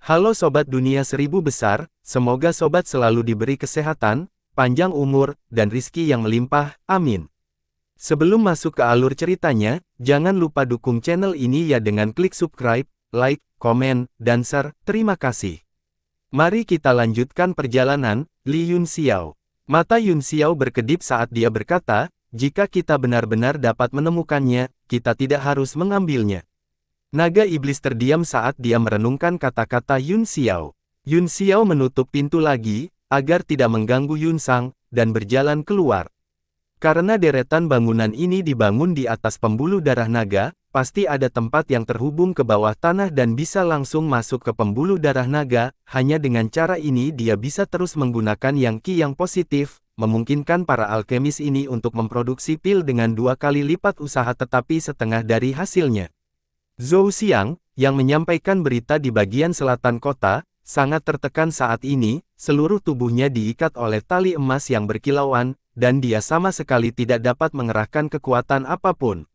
Halo Sobat Dunia Seribu Besar, semoga Sobat selalu diberi kesehatan, panjang umur, dan rizki yang melimpah, amin. Sebelum masuk ke alur ceritanya, jangan lupa dukung channel ini ya dengan klik subscribe, like, komen, dan share, terima kasih. Mari kita lanjutkan perjalanan, Li Yun Xiao. Mata Yun Xiao berkedip saat dia berkata, jika kita benar-benar dapat menemukannya, kita tidak harus mengambilnya. Naga iblis terdiam saat dia merenungkan kata-kata Yun Xiao. Yun Xiao menutup pintu lagi, agar tidak mengganggu Yun Sang, dan berjalan keluar. Karena deretan bangunan ini dibangun di atas pembuluh darah naga, pasti ada tempat yang terhubung ke bawah tanah dan bisa langsung masuk ke pembuluh darah naga. Hanya dengan cara ini dia bisa terus menggunakan yang Qi yang positif, memungkinkan para alkemis ini untuk memproduksi pil dengan 2 kali lipat usaha tetapi setengah dari hasilnya. Zhou Xiang, yang menyampaikan berita di bagian selatan kota, sangat tertekan saat ini, seluruh tubuhnya diikat oleh tali emas yang berkilauan, dan dia sama sekali tidak dapat mengerahkan kekuatan apapun.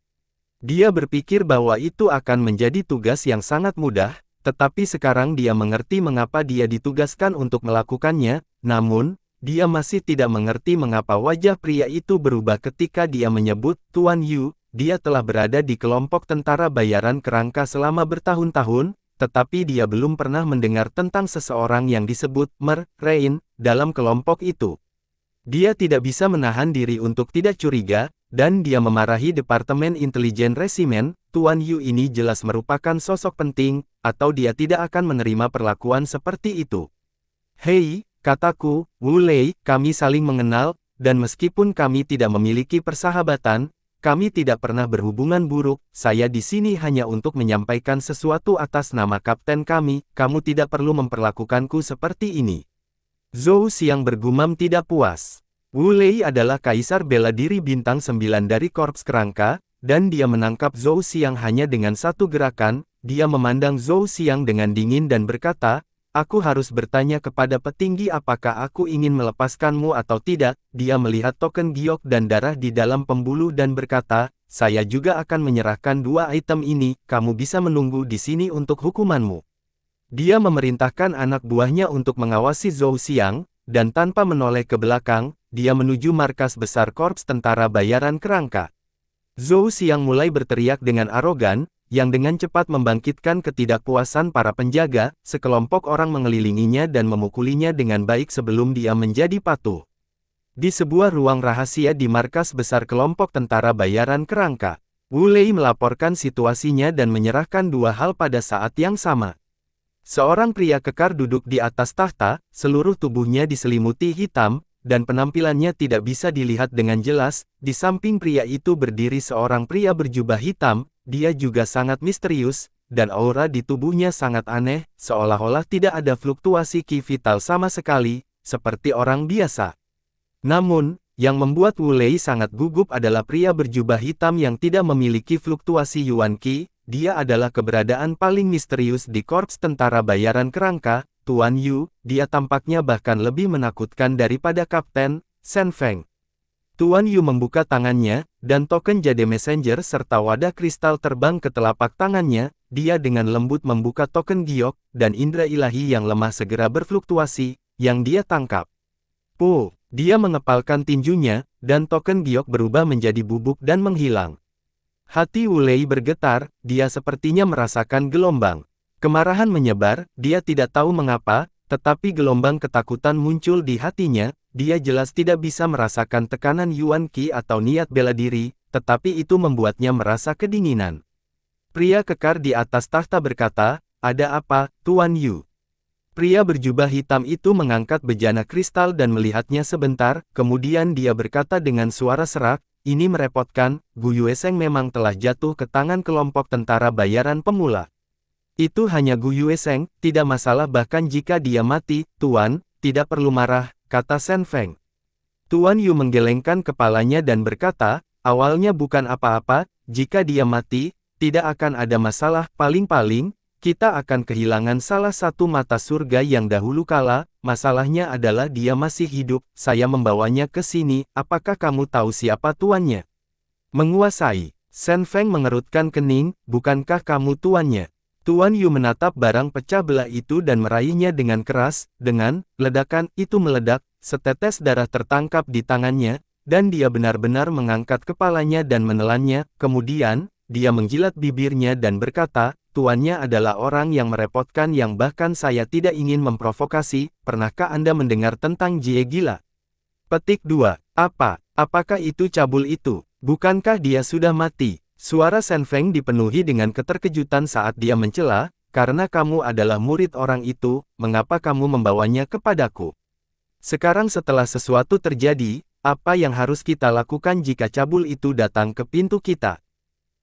Dia berpikir bahwa itu akan menjadi tugas yang sangat mudah, tetapi sekarang dia mengerti mengapa dia ditugaskan untuk melakukannya, namun, dia masih tidak mengerti mengapa wajah pria itu berubah ketika dia menyebut, Tuan Yu. Dia telah berada di kelompok tentara bayaran kerangka selama bertahun-tahun, tetapi dia belum pernah mendengar tentang seseorang yang disebut Mer Rain dalam kelompok itu. Dia tidak bisa menahan diri untuk tidak curiga, dan dia memarahi Departemen Intelijen Resimen. Tuan Yu ini jelas merupakan sosok penting, atau dia tidak akan menerima perlakuan seperti itu. Hei, kataku, Wu Lei, kami saling mengenal, dan meskipun kami tidak memiliki persahabatan, kami tidak pernah berhubungan buruk, saya di sini hanya untuk menyampaikan sesuatu atas nama kapten kami, kamu tidak perlu memperlakukanku seperti ini. Zhou Xiang bergumam tidak puas. Wu Lei adalah kaisar bela diri bintang 9 dari Korps Kerangka, dan dia menangkap Zhou Xiang hanya dengan satu gerakan. Dia memandang Zhou Xiang dengan dingin dan berkata, aku harus bertanya kepada petinggi apakah aku ingin melepaskanmu atau tidak. Dia melihat token giok dan darah di dalam pembuluh dan berkata, saya juga akan menyerahkan 2 item ini, kamu bisa menunggu di sini untuk hukumanmu. Dia memerintahkan anak buahnya untuk mengawasi Zhou Xiang, dan tanpa menoleh ke belakang, dia menuju markas besar Korps Tentara Bayaran Kerangka. Zhou Xiang mulai berteriak dengan arogan, yang dengan cepat membangkitkan ketidakpuasan para penjaga. Sekelompok orang mengelilinginya dan memukulinya dengan baik sebelum dia menjadi patuh. Di sebuah ruang rahasia di markas besar kelompok tentara bayaran kerangka, Wu Lei melaporkan situasinya dan menyerahkan 2 hal pada saat yang sama. Seorang pria kekar duduk di atas tahta, seluruh tubuhnya diselimuti hitam, dan penampilannya tidak bisa dilihat dengan jelas. Di samping pria itu berdiri seorang pria berjubah hitam. Dia juga sangat misterius, dan aura di tubuhnya sangat aneh, seolah-olah tidak ada fluktuasi Qi vital sama sekali, seperti orang biasa. Namun, yang membuat Wu Lei sangat gugup adalah pria berjubah hitam yang tidak memiliki fluktuasi Yuan Qi. Dia adalah keberadaan paling misterius di Korps Tentara Bayaran Kerangka, Tuan Yu. Dia tampaknya bahkan lebih menakutkan daripada Kapten Shen Feng. Tuan Yu membuka tangannya, dan token jade messenger serta wadah kristal terbang ke telapak tangannya. Dia dengan lembut membuka token giok, dan indera ilahi yang lemah segera berfluktuasi, yang dia tangkap. Puh, dia mengepalkan tinjunya, dan token giok berubah menjadi bubuk dan menghilang. Hati Wu Lei bergetar, dia sepertinya merasakan gelombang kemarahan menyebar. Dia tidak tahu mengapa, tetapi gelombang ketakutan muncul di hatinya. Dia jelas tidak bisa merasakan tekanan Yuan Qi atau niat bela diri, tetapi itu membuatnya merasa kedinginan. Pria kekar di atas tahta berkata, ada apa, Tuan Yu? Pria berjubah hitam itu mengangkat bejana kristal dan melihatnya sebentar, kemudian dia berkata dengan suara serak, ini merepotkan, Gu Yueseng memang telah jatuh ke tangan kelompok tentara bayaran pemula. Itu hanya Gu Yueseng, tidak masalah bahkan jika dia mati, Tuan, tidak perlu marah, kata Shen Feng. Tuan Yu menggelengkan kepalanya dan berkata, awalnya bukan apa-apa, jika dia mati, tidak akan ada masalah, paling-paling, kita akan kehilangan salah satu mata surga yang dahulu kala, masalahnya adalah dia masih hidup, saya membawanya ke sini, apakah kamu tahu siapa tuannya? Menguasai. Shen Feng mengerutkan kening, bukankah kamu tuannya? Tuan Yu menatap barang pecah belah itu dan meraihnya dengan keras. Dengan ledakan itu meledak, setetes darah tertangkap di tangannya, dan dia benar-benar mengangkat kepalanya dan menelannya. Kemudian, dia menjilat bibirnya dan berkata, tuannya adalah orang yang merepotkan yang bahkan saya tidak ingin memprovokasi. Pernahkah Anda mendengar tentang Jie gila? Petik 2. Apa? Apakah itu cabul itu? Bukankah dia sudah mati? Suara Shen Feng dipenuhi dengan keterkejutan saat dia mencela, karena kamu adalah murid orang itu, mengapa kamu membawanya kepadaku? Sekarang setelah sesuatu terjadi, apa yang harus kita lakukan jika cabul itu datang ke pintu kita?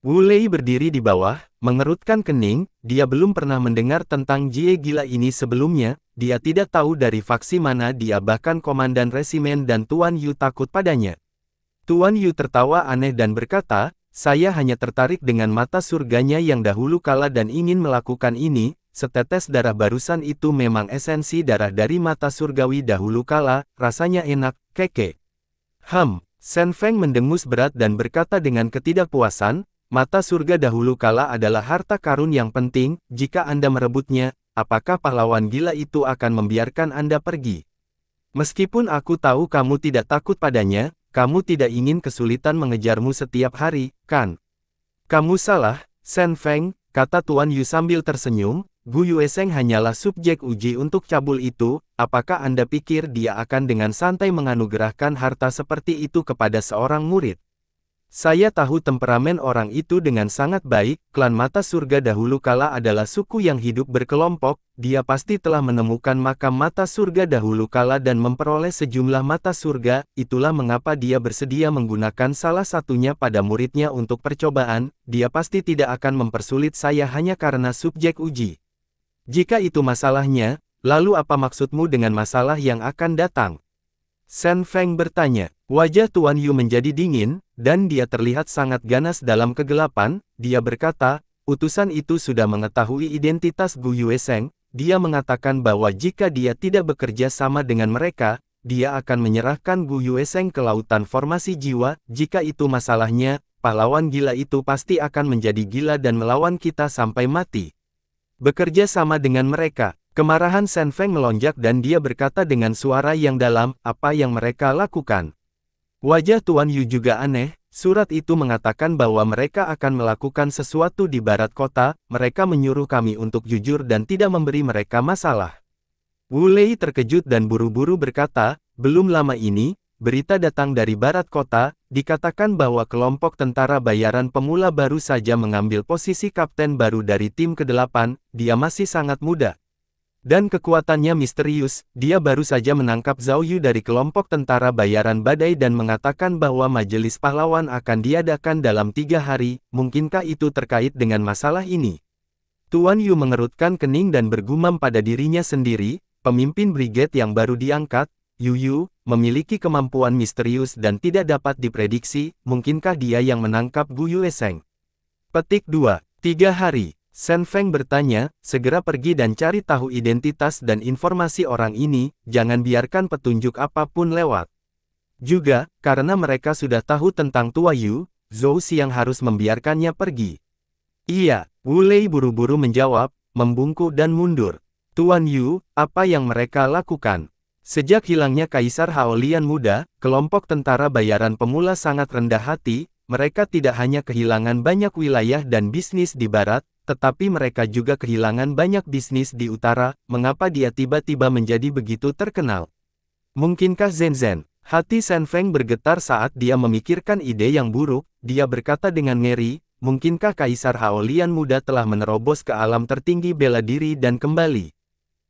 Wu Lei berdiri di bawah, mengerutkan kening, dia belum pernah mendengar tentang Jie gila ini sebelumnya, dia tidak tahu dari faksi mana dia bahkan komandan resimen dan Tuan Yu takut padanya. Tuan Yu tertawa aneh dan berkata, saya hanya tertarik dengan mata surganya yang dahulu kala dan ingin melakukan ini, setetes darah barusan itu memang esensi darah dari mata surgawi dahulu kala, rasanya enak, keke. Shen Feng mendengus berat dan berkata dengan ketidakpuasan, mata surga dahulu kala adalah harta karun yang penting, jika Anda merebutnya, apakah pahlawan gila itu akan membiarkan Anda pergi? Meskipun aku tahu kamu tidak takut padanya, kamu tidak ingin kesulitan mengejarmu setiap hari, kan? Kamu salah, Shen Feng, kata Tuan Yu sambil tersenyum, Gu Yuesheng hanyalah subjek uji untuk cabul itu, apakah Anda pikir dia akan dengan santai menganugerahkan harta seperti itu kepada seorang murid? Saya tahu temperamen orang itu dengan sangat baik, klan mata surga dahulu kala adalah suku yang hidup berkelompok, dia pasti telah menemukan makam mata surga dahulu kala dan memperoleh sejumlah mata surga, itulah mengapa dia bersedia menggunakan salah satunya pada muridnya untuk percobaan, dia pasti tidak akan mempersulit saya hanya karena subjek uji. Jika itu masalahnya, lalu apa maksudmu dengan masalah yang akan datang? Shen Feng bertanya. Wajah Tuan Yu menjadi dingin, dan dia terlihat sangat ganas dalam kegelapan, dia berkata, utusan itu sudah mengetahui identitas Gu Yuesheng, dia mengatakan bahwa jika dia tidak bekerja sama dengan mereka, dia akan menyerahkan Gu Yuesheng ke lautan formasi jiwa, jika itu masalahnya, pahlawan gila itu pasti akan menjadi gila dan melawan kita sampai mati. Bekerja sama dengan mereka. Kemarahan Shen Feng melonjak dan dia berkata dengan suara yang dalam, apa yang mereka lakukan? Wajah Tuan Yu juga aneh, surat itu mengatakan bahwa mereka akan melakukan sesuatu di barat kota, mereka menyuruh kami untuk jujur dan tidak memberi mereka masalah. Wu Lei terkejut dan buru-buru berkata, belum lama ini, berita datang dari barat kota, dikatakan bahwa kelompok tentara bayaran pemula baru saja mengambil posisi kapten baru dari tim ke-8, dia masih sangat muda. Dan kekuatannya misterius, dia baru saja menangkap Zhao Yu dari kelompok tentara bayaran badai dan mengatakan bahwa majelis pahlawan akan diadakan dalam 3 hari, mungkinkah itu terkait dengan masalah ini? Tuan Yu mengerutkan kening dan bergumam pada dirinya sendiri, pemimpin brigade yang baru diangkat, Yu, memiliki kemampuan misterius dan tidak dapat diprediksi, mungkinkah dia yang menangkap Gu Yuesheng? Petik 2. 3 hari. Shen Feng bertanya, segera pergi dan cari tahu identitas dan informasi orang ini, jangan biarkan petunjuk apapun lewat. Juga, karena mereka sudah tahu tentang Tua Yu, Zhou Xiang harus membiarkannya pergi. Iya, Wu Lei buru-buru menjawab, membungkuk dan mundur. Tuan Yu, apa yang mereka lakukan? Sejak hilangnya Kaisar Haolian muda, kelompok tentara bayaran pemula sangat rendah hati, mereka tidak hanya kehilangan banyak wilayah dan bisnis di barat, tetapi mereka juga kehilangan banyak bisnis di utara, mengapa dia tiba-tiba menjadi begitu terkenal? Mungkinkah Zhen? Hati Shen Feng bergetar saat dia memikirkan ide yang buruk, dia berkata dengan ngeri, mungkinkah Kaisar Haolian muda telah menerobos ke alam tertinggi bela diri dan kembali?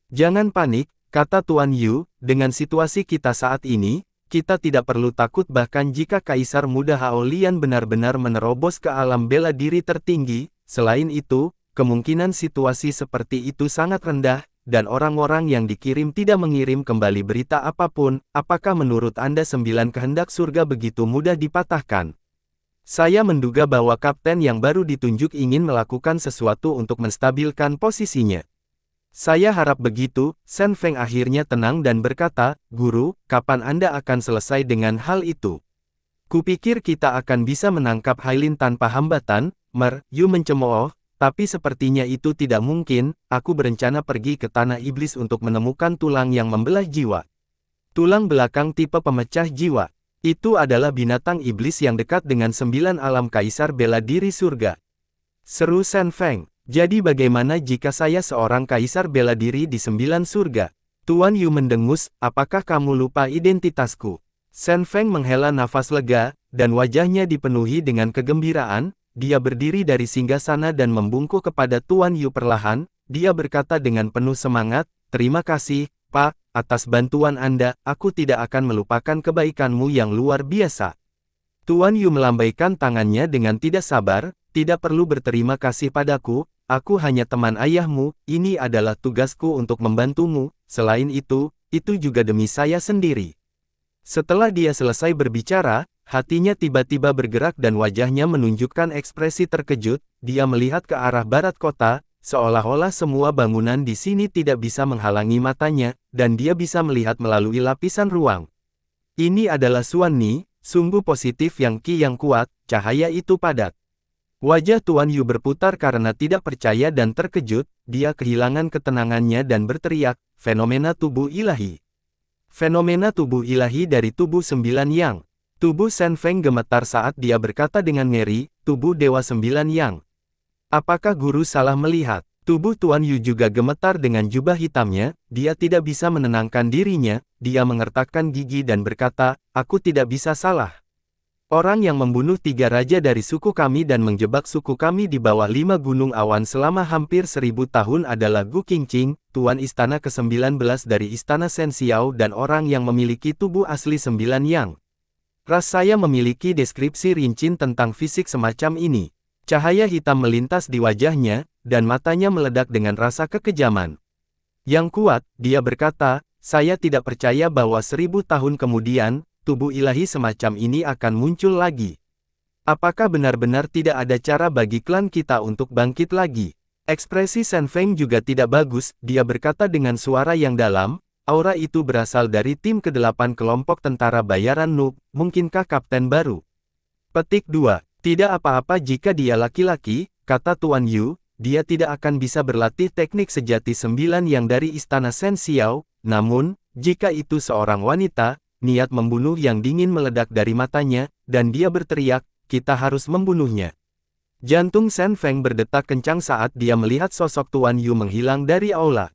Jangan panik, kata Tuan Yu, dengan situasi kita saat ini, kita tidak perlu takut bahkan jika Kaisar muda Haolian benar-benar menerobos ke alam bela diri tertinggi. Selain itu, kemungkinan situasi seperti itu sangat rendah, dan orang-orang yang dikirim tidak mengirim kembali berita apapun. Apakah menurut Anda 9 kehendak surga begitu mudah dipatahkan? Saya menduga bahwa kapten yang baru ditunjuk ingin melakukan sesuatu untuk menstabilkan posisinya. Saya harap begitu. Shen Feng akhirnya tenang dan berkata, Guru, kapan Anda akan selesai dengan hal itu? Kupikir kita akan bisa menangkap Hailin tanpa hambatan. Yu mencemooh, Tapi sepertinya itu tidak mungkin, aku berencana pergi ke Tanah Iblis untuk menemukan tulang yang membelah jiwa. Tulang belakang tipe pemecah jiwa. Itu adalah binatang iblis yang dekat dengan 9 alam kaisar bela diri surga. Seru Shen Feng. Jadi bagaimana jika saya seorang kaisar bela diri di 9 surga? Tuan Yu mendengus, apakah kamu lupa identitasku? Shen Feng menghela nafas lega, dan wajahnya dipenuhi dengan kegembiraan. Dia berdiri dari singgasana dan membungkuk kepada Tuan Yu perlahan. Dia berkata dengan penuh semangat, terima kasih, Pak, atas bantuan Anda. Aku tidak akan melupakan kebaikanmu yang luar biasa. Tuan Yu melambaikan tangannya dengan tidak sabar, tidak perlu berterima kasih padaku, aku hanya teman ayahmu, ini adalah tugasku untuk membantumu, selain itu juga demi saya sendiri. Setelah dia selesai berbicara, hatinya tiba-tiba bergerak dan wajahnya menunjukkan ekspresi terkejut. Dia melihat ke arah barat kota, seolah-olah semua bangunan di sini tidak bisa menghalangi matanya, dan dia bisa melihat melalui lapisan ruang. Ini adalah Xuan Ni, sungguh positif yang kuat, cahaya itu padat. Wajah Tuan Yu berputar karena tidak percaya dan terkejut, dia kehilangan ketenangannya dan berteriak, fenomena tubuh ilahi. Fenomena tubuh ilahi dari tubuh 9 yang. Tubuh Shen Feng gemetar saat dia berkata dengan ngeri, tubuh Dewa 9 yang. Apakah guru salah melihat? Tubuh Tuan Yu juga gemetar dengan jubah hitamnya, dia tidak bisa menenangkan dirinya, dia mengertakkan gigi dan berkata, aku tidak bisa salah. Orang yang membunuh 3 raja dari suku kami dan menjebak suku kami di bawah 5 gunung awan selama hampir 1000 tahun adalah Gu Qingqing, Tuan Istana ke-19 dari Istana Shen Xiao dan orang yang memiliki tubuh asli 9 yang. Ras saya memiliki deskripsi rinci tentang fisik semacam ini. Cahaya hitam melintas di wajahnya, dan matanya meledak dengan rasa kekejaman. Yang kuat, dia berkata, saya tidak percaya bahwa 1000 tahun kemudian, tubuh ilahi semacam ini akan muncul lagi. Apakah benar-benar tidak ada cara bagi klan kita untuk bangkit lagi? Ekspresi Shen Feng juga tidak bagus, dia berkata dengan suara yang dalam, aura itu berasal dari tim ke-8 kelompok tentara bayaran noob, mungkinkah kapten baru? Petik 2. Tidak apa-apa jika dia laki-laki, kata Tuan Yu, dia tidak akan bisa berlatih teknik sejati 9 yang dari Istana Shen Xiao, namun, jika itu seorang wanita, niat membunuh yang dingin meledak dari matanya, dan dia berteriak, kita harus membunuhnya. Jantung Shen Feng berdetak kencang saat dia melihat sosok Tuan Yu menghilang dari aula.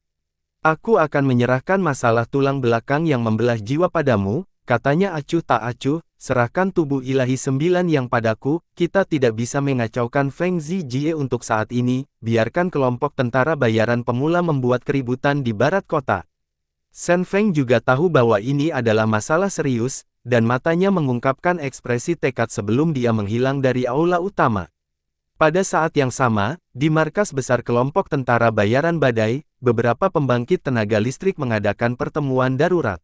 Aku akan menyerahkan masalah tulang belakang yang membelah jiwa padamu, katanya acuh tak acuh, serahkan tubuh ilahi 9 yang padaku, kita tidak bisa mengacaukan Feng Zijie untuk saat ini, biarkan kelompok tentara bayaran pemula membuat keributan di barat kota. Shen Feng juga tahu bahwa ini adalah masalah serius, dan matanya mengungkapkan ekspresi tekad sebelum dia menghilang dari aula utama. Pada saat yang sama, di markas besar kelompok tentara bayaran badai, beberapa pembangkit tenaga listrik mengadakan pertemuan darurat.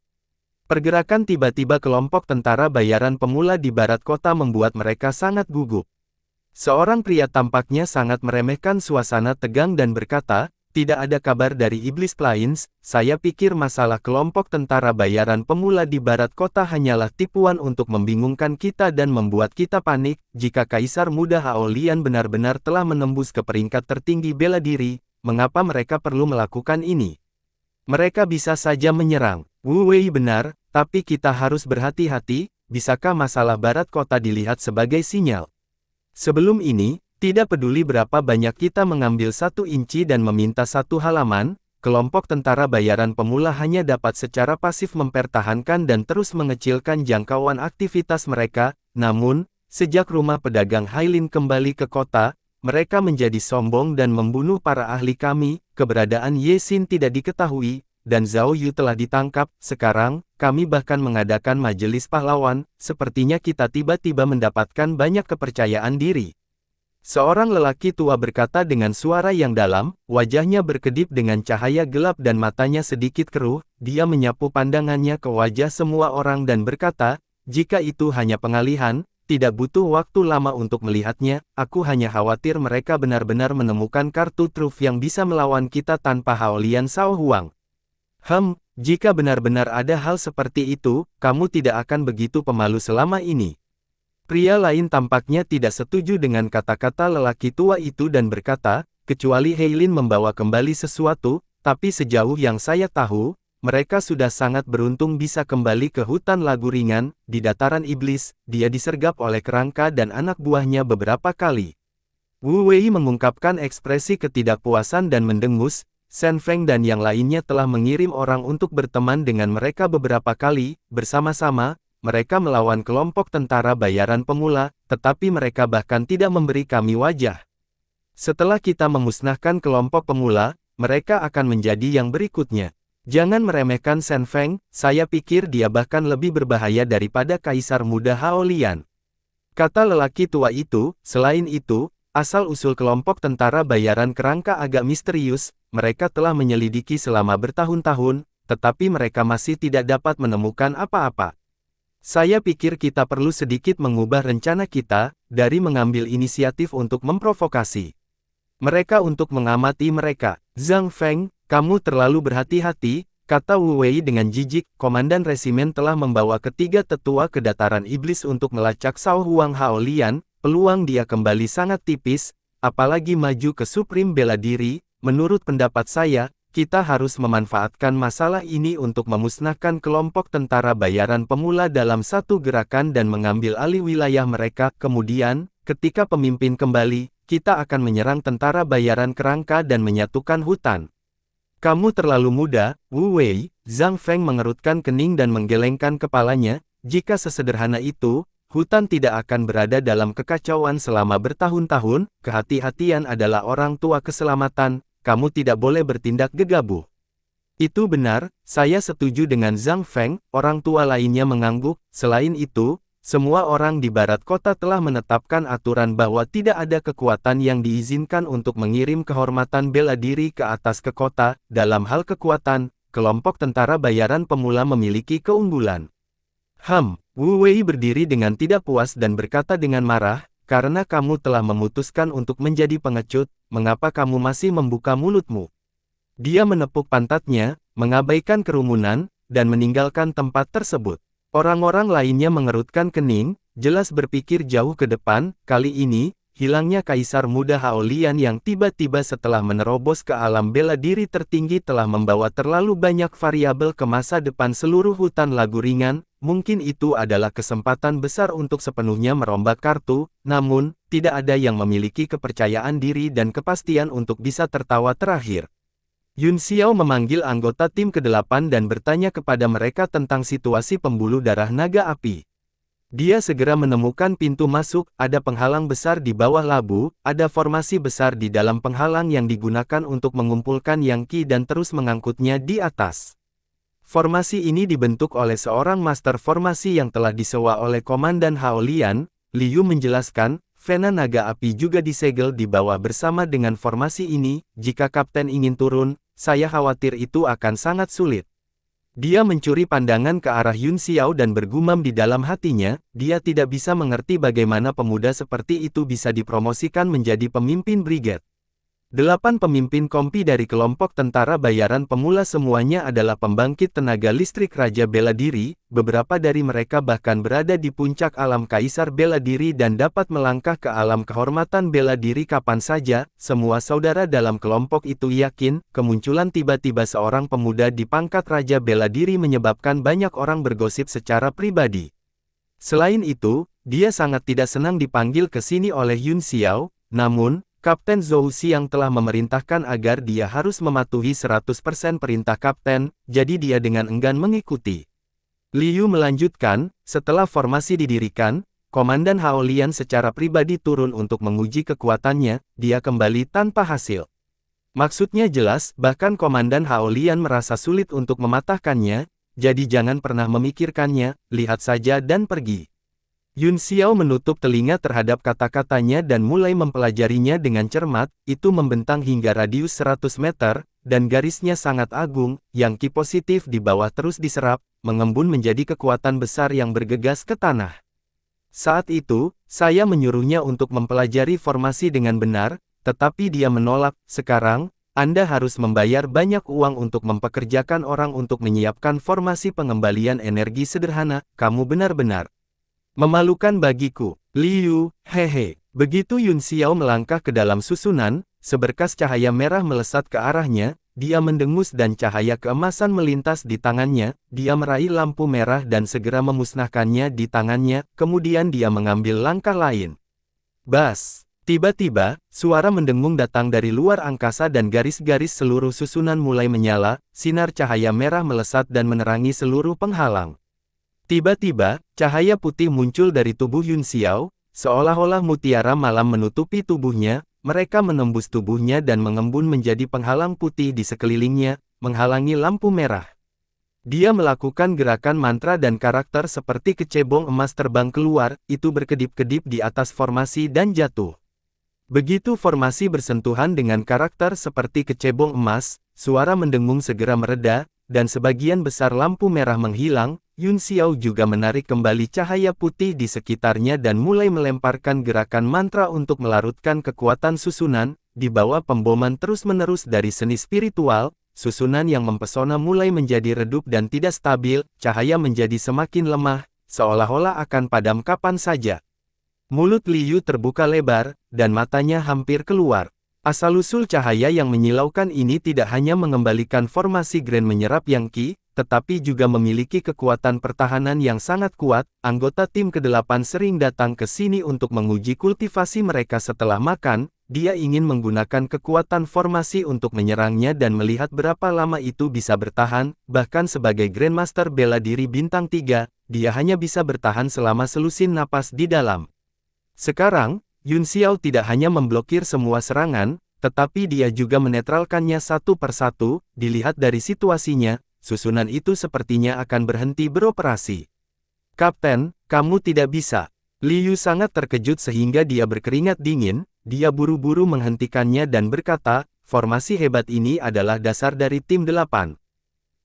Pergerakan tiba-tiba kelompok tentara bayaran pemula di barat kota membuat mereka sangat gugup. Seorang pria tampaknya sangat meremehkan suasana tegang dan berkata, tidak ada kabar dari Iblis Plains, saya pikir masalah kelompok tentara bayaran pemula di barat kota hanyalah tipuan untuk membingungkan kita dan membuat kita panik, jika Kaisar Muda Hao Lian benar-benar telah menembus ke peringkat tertinggi bela diri, mengapa mereka perlu melakukan ini? Mereka bisa saja menyerang. Wu Wei benar, tapi kita harus berhati-hati, bisakah masalah barat kota dilihat sebagai sinyal? Sebelum ini, tidak peduli berapa banyak kita mengambil 1 inci dan meminta 1 halaman, kelompok tentara bayaran pemula hanya dapat secara pasif mempertahankan dan terus mengecilkan jangkauan aktivitas mereka, namun, sejak rumah pedagang Hailin kembali ke kota, mereka menjadi sombong dan membunuh para ahli kami, keberadaan Ye Xin tidak diketahui, dan Zhao Yu telah ditangkap, sekarang, kami bahkan mengadakan majelis pahlawan, sepertinya kita tiba-tiba mendapatkan banyak kepercayaan diri. Seorang lelaki tua berkata dengan suara yang dalam, wajahnya berkedip dengan cahaya gelap dan matanya sedikit keruh, dia menyapu pandangannya ke wajah semua orang dan berkata, jika itu hanya pengalihan, tidak butuh waktu lama untuk melihatnya, aku hanya khawatir mereka benar-benar menemukan kartu truf yang bisa melawan kita tanpa Hao Lian Sao Huang. Jika benar-benar ada hal seperti itu, kamu tidak akan begitu pemalu selama ini. Pria lain tampaknya tidak setuju dengan kata-kata lelaki tua itu dan berkata, kecuali Heilin membawa kembali sesuatu, tapi sejauh yang saya tahu, mereka sudah sangat beruntung bisa kembali ke hutan lagu ringan, di dataran iblis. Dia disergap oleh kerangka dan anak buahnya beberapa kali. Wu Wei mengungkapkan ekspresi ketidakpuasan dan mendengus. Shen Feng dan yang lainnya telah mengirim orang untuk berteman dengan mereka beberapa kali, bersama-sama, mereka melawan kelompok tentara bayaran pemula, tetapi mereka bahkan tidak memberi kami wajah. Setelah kita memusnahkan kelompok pemula, mereka akan menjadi yang berikutnya. Jangan meremehkan Shen Feng, saya pikir dia bahkan lebih berbahaya daripada Kaisar Muda Hao Lian. Kata lelaki tua itu. Selain itu, asal-usul kelompok tentara bayaran kerangka agak misterius. Mereka telah menyelidiki selama bertahun-tahun, tetapi mereka masih tidak dapat menemukan apa-apa. Saya pikir kita perlu sedikit mengubah rencana kita, dari mengambil inisiatif untuk memprovokasi mereka untuk mengamati mereka. Zhang Feng, kamu terlalu berhati-hati, kata Wu Wei dengan jijik. Komandan resimen telah membawa ketiga tetua ke dataran iblis untuk melacak Cao Huang Hao Lian. Peluang dia kembali sangat tipis, apalagi maju ke Supreme Bela Diri. Menurut pendapat saya, kita harus memanfaatkan masalah ini untuk memusnahkan kelompok tentara bayaran pemula dalam satu gerakan dan mengambil alih wilayah mereka. Kemudian, ketika pemimpin kembali, kita akan menyerang tentara bayaran kerangka dan menyatukan hutan. Kamu terlalu muda, Wu Wei. Zhang Feng mengerutkan kening dan menggelengkan kepalanya. Jika sesederhana itu, hutan tidak akan berada dalam kekacauan selama bertahun-tahun. Kehati-hatian adalah orang tua keselamatan. Kamu tidak boleh bertindak gegabah. Itu benar, saya setuju dengan Zhang Feng. Orang tua lainnya mengangguk. Selain itu, semua orang di barat kota telah menetapkan aturan bahwa tidak ada kekuatan yang diizinkan untuk mengirim kehormatan bela diri ke atas ke kota. Dalam hal kekuatan, kelompok tentara bayaran pemula memiliki keunggulan. Wu Wei berdiri dengan tidak puas dan berkata dengan marah, karena kamu telah memutuskan untuk menjadi pengecut, mengapa kamu masih membuka mulutmu? Dia menepuk pantatnya, mengabaikan kerumunan, dan meninggalkan tempat tersebut. Orang-orang lainnya mengerutkan kening, jelas berpikir jauh ke depan. Kali ini, hilangnya Kaisar Muda Hao Lian yang tiba-tiba setelah menerobos ke alam bela diri tertinggi telah membawa terlalu banyak variabel ke masa depan seluruh hutan lagu ringan. Mungkin itu adalah kesempatan besar untuk sepenuhnya merombak kartu, namun, tidak ada yang memiliki kepercayaan diri dan kepastian untuk bisa tertawa terakhir. Yun Xiao memanggil anggota tim ke-8 dan bertanya kepada mereka tentang situasi pembuluh darah naga api. Dia segera menemukan pintu masuk, ada penghalang besar di bawah labu, ada formasi besar di dalam penghalang yang digunakan untuk mengumpulkan Yang Qi dan terus mengangkutnya di atas. Formasi ini dibentuk oleh seorang master formasi yang telah disewa oleh Komandan Hao Lian. Liu menjelaskan, Vena naga api juga disegel di bawah bersama dengan formasi ini. Jika kapten ingin turun, saya khawatir itu akan sangat sulit. Dia mencuri pandangan ke arah Yun Xiao dan bergumam di dalam hatinya, dia tidak bisa mengerti bagaimana pemuda seperti itu bisa dipromosikan menjadi pemimpin brigade. 8 pemimpin kompi dari kelompok tentara bayaran pemula semuanya adalah pembangkit tenaga listrik Raja Bela Diri. Beberapa dari mereka bahkan berada di puncak alam Kaisar Bela Diri dan dapat melangkah ke alam kehormatan bela diri kapan saja. Semua saudara dalam kelompok itu yakin, kemunculan tiba-tiba seorang pemuda di pangkat Raja Bela Diri menyebabkan banyak orang bergosip secara pribadi. Selain itu, dia sangat tidak senang dipanggil ke sini oleh Yun Xiao, namun, Kapten Zhou Xiang telah memerintahkan agar dia harus mematuhi 100% perintah kapten, jadi dia dengan enggan mengikuti. Liu melanjutkan, setelah formasi didirikan, Komandan Hao Lian secara pribadi turun untuk menguji kekuatannya, dia kembali tanpa hasil. Maksudnya jelas, bahkan Komandan Hao Lian merasa sulit untuk mematahkannya, jadi jangan pernah memikirkannya, lihat saja dan pergi. Yun Xiao menutup telinga terhadap kata-katanya dan mulai mempelajarinya dengan cermat. Itu membentang hingga radius 100 meter, dan garisnya sangat agung. Yang Qi positif di bawah terus diserap, mengembun menjadi kekuatan besar yang bergegas ke tanah. Saat itu, saya menyuruhnya untuk mempelajari formasi dengan benar, tetapi dia menolak. Sekarang, Anda harus membayar banyak uang untuk mempekerjakan orang untuk menyiapkan formasi pengembalian energi sederhana. Kamu benar-benar memalukan bagiku, Liu. Hehe. Begitu Yun Xiao melangkah ke dalam susunan, seberkas cahaya merah melesat ke arahnya, dia mendengus dan cahaya keemasan melintas di tangannya, dia meraih lampu merah dan segera memusnahkannya di tangannya, kemudian dia mengambil langkah lain. Bas! Tiba-tiba, suara mendengung datang dari luar angkasa dan garis-garis seluruh susunan mulai menyala, sinar cahaya merah melesat dan menerangi seluruh penghalang. Tiba-tiba, cahaya putih muncul dari tubuh Yun Xiao, seolah-olah mutiara malam menutupi tubuhnya, mereka menembus tubuhnya dan mengembun menjadi penghalang putih di sekelilingnya, menghalangi lampu merah. Dia melakukan gerakan mantra dan karakter seperti kecebong emas terbang keluar, itu berkedip-kedip di atas formasi dan jatuh. Begitu formasi bersentuhan dengan karakter seperti kecebong emas, suara mendengung segera mereda, dan sebagian besar lampu merah menghilang. Yun Xiao juga menarik kembali cahaya putih di sekitarnya dan mulai melemparkan gerakan mantra untuk melarutkan kekuatan susunan. Di bawah pemboman terus-menerus dari seni spiritual, susunan yang mempesona mulai menjadi redup dan tidak stabil, cahaya menjadi semakin lemah, seolah-olah akan padam kapan saja. Mulut Liu terbuka lebar, dan matanya hampir keluar. Asal-usul cahaya yang menyilaukan ini tidak hanya mengembalikan formasi Grand menyerap Yang Qi, tetapi juga memiliki kekuatan pertahanan yang sangat kuat. Anggota tim ke-8 sering datang ke sini untuk menguji kultivasi mereka setelah makan. Dia ingin menggunakan kekuatan formasi untuk menyerangnya dan melihat berapa lama itu bisa bertahan. Bahkan sebagai Grandmaster bela diri bintang 3, dia hanya bisa bertahan selama selusin napas di dalam. Sekarang, Yun Xiao tidak hanya memblokir semua serangan, tetapi dia juga menetralkannya satu persatu. Dilihat dari situasinya, susunan itu sepertinya akan berhenti beroperasi. Kapten, kamu tidak bisa. Liu sangat terkejut sehingga dia berkeringat dingin. Dia buru-buru menghentikannya dan berkata, formasi hebat ini adalah dasar dari tim 8.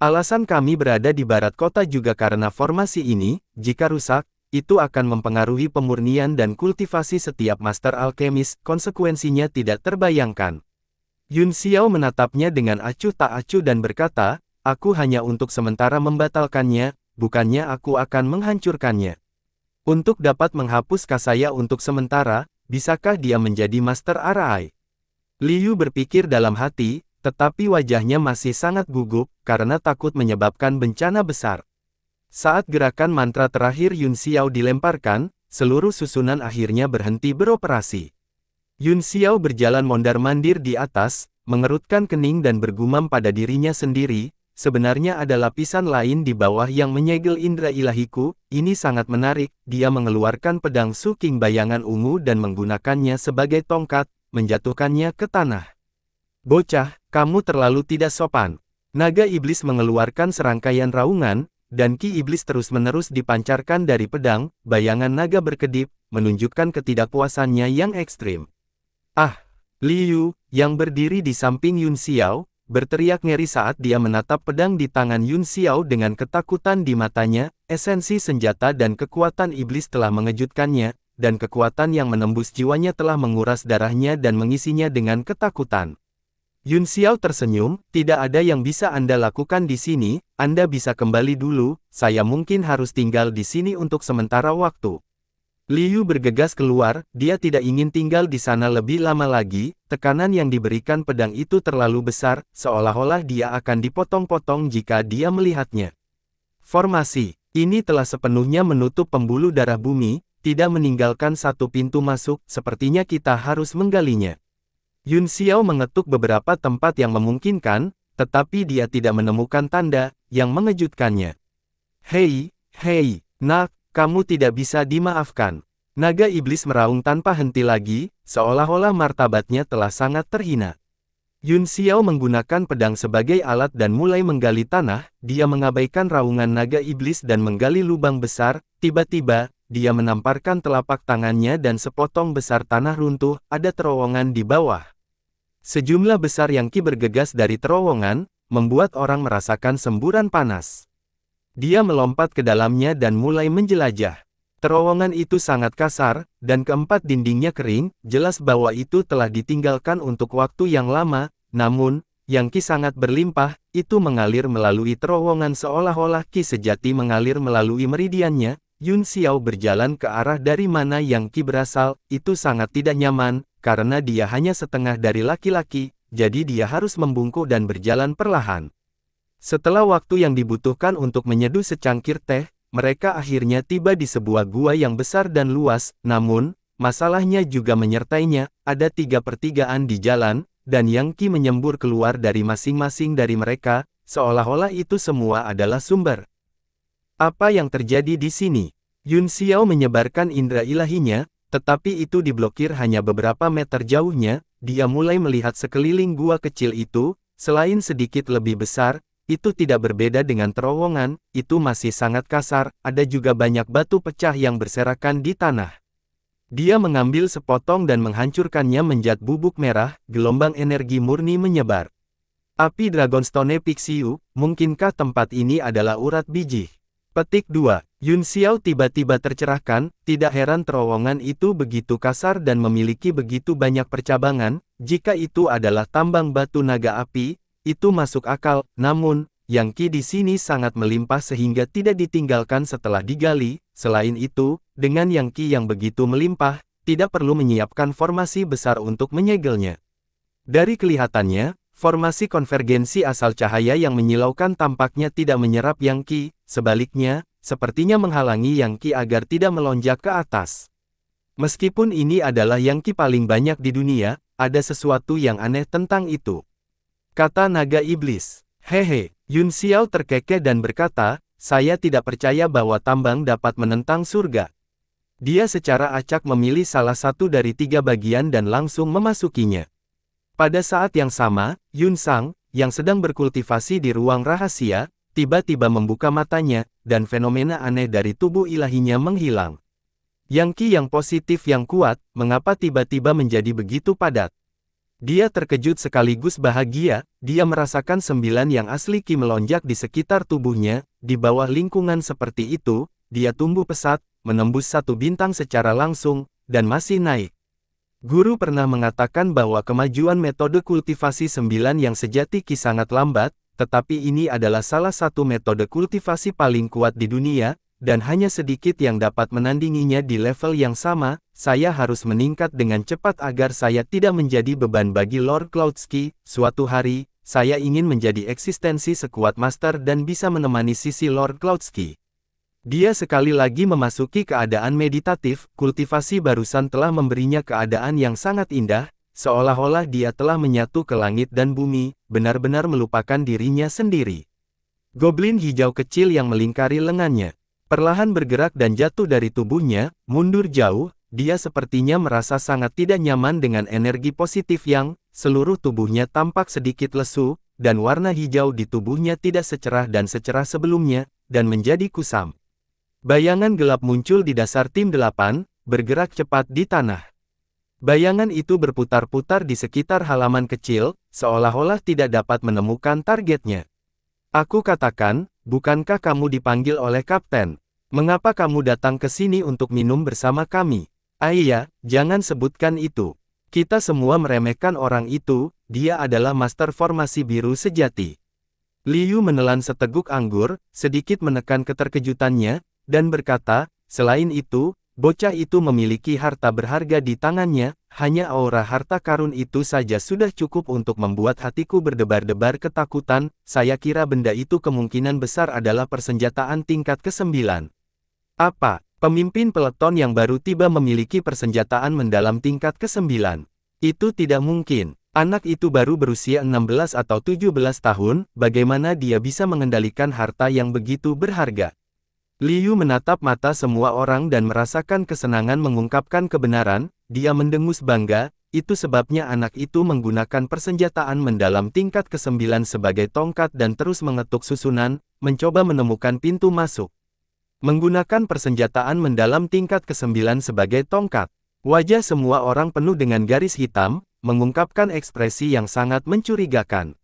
Alasan kami berada di barat kota juga karena formasi ini. Jika rusak, itu akan mempengaruhi pemurnian dan kultivasi setiap master alkemis, konsekuensinya tidak terbayangkan. Yun Xiao menatapnya dengan acuh tak acuh dan berkata, aku hanya untuk sementara membatalkannya, bukannya aku akan menghancurkannya. Untuk dapat menghapus Kasaya untuk sementara, bisakah dia menjadi master arai? Liu berpikir dalam hati, tetapi wajahnya masih sangat gugup, karena takut menyebabkan bencana besar. Saat gerakan mantra terakhir Yun Xiao dilemparkan, seluruh susunan akhirnya berhenti beroperasi. Yun Xiao berjalan mondar-mandir di atas, mengerutkan kening dan bergumam pada dirinya sendiri, sebenarnya ada lapisan lain di bawah yang menyegel indera ilahiku, ini sangat menarik. Dia mengeluarkan pedang Su King bayangan ungu dan menggunakannya sebagai tongkat, menjatuhkannya ke tanah. Bocah, kamu terlalu tidak sopan. Naga iblis mengeluarkan serangkaian raungan, dan ki iblis terus-menerus dipancarkan dari pedang. Bayangan naga berkedip, menunjukkan ketidakpuasannya yang ekstrim. Ah! Liu, yang berdiri di samping Yun Xiao, berteriak ngeri saat dia menatap pedang di tangan Yun Xiao dengan ketakutan di matanya. Esensi senjata dan kekuatan iblis telah mengejutkannya, dan kekuatan yang menembus jiwanya telah menguras darahnya dan mengisinya dengan ketakutan. Yun Xiao tersenyum, tidak ada yang bisa Anda lakukan di sini, Anda bisa kembali dulu, saya mungkin harus tinggal di sini untuk sementara waktu. Liu bergegas keluar, dia tidak ingin tinggal di sana lebih lama lagi. Tekanan yang diberikan pedang itu terlalu besar, seolah-olah dia akan dipotong-potong jika dia melihatnya. Formasi ini telah sepenuhnya menutup pembuluh darah bumi, tidak meninggalkan satu pintu masuk, sepertinya kita harus menggalinya. Yun Xiao mengetuk beberapa tempat yang memungkinkan, tetapi dia tidak menemukan tanda yang mengejutkannya. Hei, nak, kamu tidak bisa dimaafkan. Naga iblis meraung tanpa henti lagi, seolah-olah martabatnya telah sangat terhina. Yun Xiao menggunakan pedang sebagai alat dan mulai menggali tanah. Dia mengabaikan raungan naga iblis dan menggali lubang besar. Tiba-tiba, dia menamparkan telapak tangannya dan sepotong besar tanah runtuh. Ada terowongan di bawah. Sejumlah besar yang ki bergegas dari terowongan, membuat orang merasakan semburan panas. Dia melompat ke dalamnya dan mulai menjelajah. Terowongan itu sangat kasar, dan keempat dindingnya kering, jelas bahwa itu telah ditinggalkan untuk waktu yang lama. Namun, yang ki sangat berlimpah, itu mengalir melalui terowongan seolah-olah ki sejati mengalir melalui meridiannya. Yun Xiao berjalan ke arah dari mana yang ki berasal, itu sangat tidak nyaman, karena dia hanya setengah dari laki-laki, jadi dia harus membungkuk dan berjalan perlahan. Setelah waktu yang dibutuhkan untuk menyeduh secangkir teh, mereka akhirnya tiba di sebuah gua yang besar dan luas, namun, masalahnya juga menyertainya, ada 3/3 di jalan, dan Yang Qi menyembur keluar dari masing-masing dari mereka, seolah-olah itu semua adalah sumber. Apa yang terjadi di sini? Yun Xiao menyebarkan indera ilahinya, tetapi itu diblokir hanya beberapa meter jauhnya. Dia mulai melihat sekeliling gua kecil itu, selain sedikit lebih besar, itu tidak berbeda dengan terowongan, itu masih sangat kasar, ada juga banyak batu pecah yang berserakan di tanah. Dia mengambil sepotong dan menghancurkannya menjadi bubuk merah, gelombang energi murni menyebar. Api Dragonstone Pixiu, mungkinkah tempat ini adalah urat biji? Petik 2. Yun Xiao tiba-tiba tercerahkan, tidak heran terowongan itu begitu kasar dan memiliki begitu banyak percabangan, jika itu adalah tambang batu naga api, itu masuk akal, namun, Yang Qi di sini sangat melimpah sehingga tidak ditinggalkan setelah digali. Selain itu, dengan Yang Qi yang begitu melimpah, tidak perlu menyiapkan formasi besar untuk menyegelnya. Dari kelihatannya, formasi konvergensi asal cahaya yang menyilaukan tampaknya tidak menyerap Yang Qi, sebaliknya, sepertinya menghalangi Yang Qi agar tidak melonjak ke atas. Meskipun ini adalah Yang Qi paling banyak di dunia, ada sesuatu yang aneh tentang itu. Kata naga iblis. Hehe, Yun Xiao terkekeh dan berkata, saya tidak percaya bahwa tambang dapat menentang surga. Dia secara acak memilih salah satu dari 3 bagian dan langsung memasukinya. Pada saat yang sama, Yun Sang, yang sedang berkultivasi di ruang rahasia, tiba-tiba membuka matanya, dan fenomena aneh dari tubuh ilahinya menghilang. Yang Qi yang positif yang kuat, mengapa tiba-tiba menjadi begitu padat? Dia terkejut sekaligus bahagia, dia merasakan 9 yang asli Qi melonjak di sekitar tubuhnya, di bawah lingkungan seperti itu, dia tumbuh pesat, menembus 1 bintang secara langsung, dan masih naik. Guru pernah mengatakan bahwa kemajuan metode kultivasi 9 yang sejati Qi sangat lambat, tetapi ini adalah salah satu metode kultivasi paling kuat di dunia, dan hanya sedikit yang dapat menandinginya di level yang sama. Saya harus meningkat dengan cepat agar saya tidak menjadi beban bagi Lord Cloudsky. Suatu hari, saya ingin menjadi eksistensi sekuat master dan bisa menemani sisi Lord Cloudsky. Dia sekali lagi memasuki keadaan meditatif, kultivasi barusan telah memberinya keadaan yang sangat indah, seolah-olah dia telah menyatu ke langit dan bumi, benar-benar melupakan dirinya sendiri. Goblin hijau kecil yang melingkari lengannya perlahan bergerak dan jatuh dari tubuhnya, mundur jauh. Dia sepertinya merasa sangat tidak nyaman dengan energi positif yang, seluruh tubuhnya tampak sedikit lesu, dan warna hijau di tubuhnya tidak secerah dan secerah sebelumnya, dan menjadi kusam. Bayangan gelap muncul di dasar tim 8, bergerak cepat di tanah. Bayangan itu berputar-putar di sekitar halaman kecil, seolah-olah tidak dapat menemukan targetnya. Aku katakan, bukankah kamu dipanggil oleh Kapten? Mengapa kamu datang ke sini untuk minum bersama kami? Iya, jangan sebutkan itu. Kita semua meremehkan orang itu, dia adalah master formasi biru sejati. Liu menelan seteguk anggur, sedikit menekan keterkejutannya, dan berkata, selain itu, bocah itu memiliki harta berharga di tangannya, hanya aura harta karun itu saja sudah cukup untuk membuat hatiku berdebar-debar ketakutan. Saya kira benda itu kemungkinan besar adalah persenjataan tingkat ke-9. Apa? Pemimpin peleton yang baru tiba memiliki persenjataan mendalam tingkat ke-9. Itu tidak mungkin. Anak itu baru berusia 16 atau 17 tahun, bagaimana dia bisa mengendalikan harta yang begitu berharga? Liu menatap mata semua orang dan merasakan kesenangan mengungkapkan kebenaran. Dia mendengus bangga, itu sebabnya anak itu menggunakan persenjataan mendalam tingkat ke-9 sebagai tongkat dan terus mengetuk susunan, mencoba menemukan pintu masuk. Menggunakan persenjataan mendalam tingkat ke-9 sebagai tongkat. Wajah semua orang penuh dengan garis hitam, mengungkapkan ekspresi yang sangat mencurigakan.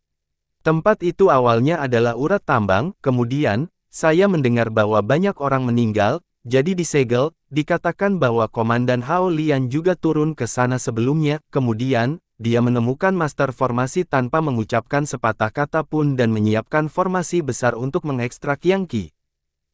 Tempat itu awalnya adalah urat tambang, kemudian, saya mendengar bahwa banyak orang meninggal, jadi disegel, dikatakan bahwa Komandan Hao Lian juga turun ke sana sebelumnya, kemudian, dia menemukan master formasi tanpa mengucapkan sepatah kata pun dan menyiapkan formasi besar untuk mengekstrak Yang Qi.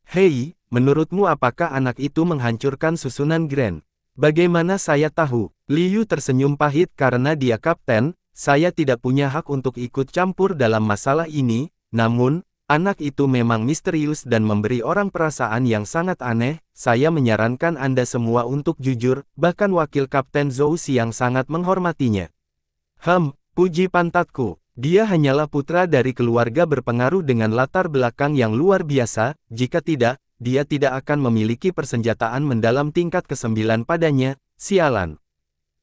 Hei, menurutmu apakah anak itu menghancurkan susunan Grand? Bagaimana saya tahu? Liu tersenyum pahit karena dia kapten, saya tidak punya hak untuk ikut campur dalam masalah ini, namun, anak itu memang misterius dan memberi orang perasaan yang sangat aneh, saya menyarankan Anda semua untuk jujur, bahkan wakil Kapten Zhou yang sangat menghormatinya. Puji pantatku. Dia hanyalah putra dari keluarga berpengaruh dengan latar belakang yang luar biasa, jika tidak, dia tidak akan memiliki persenjataan mendalam tingkat ke-9 padanya, sialan.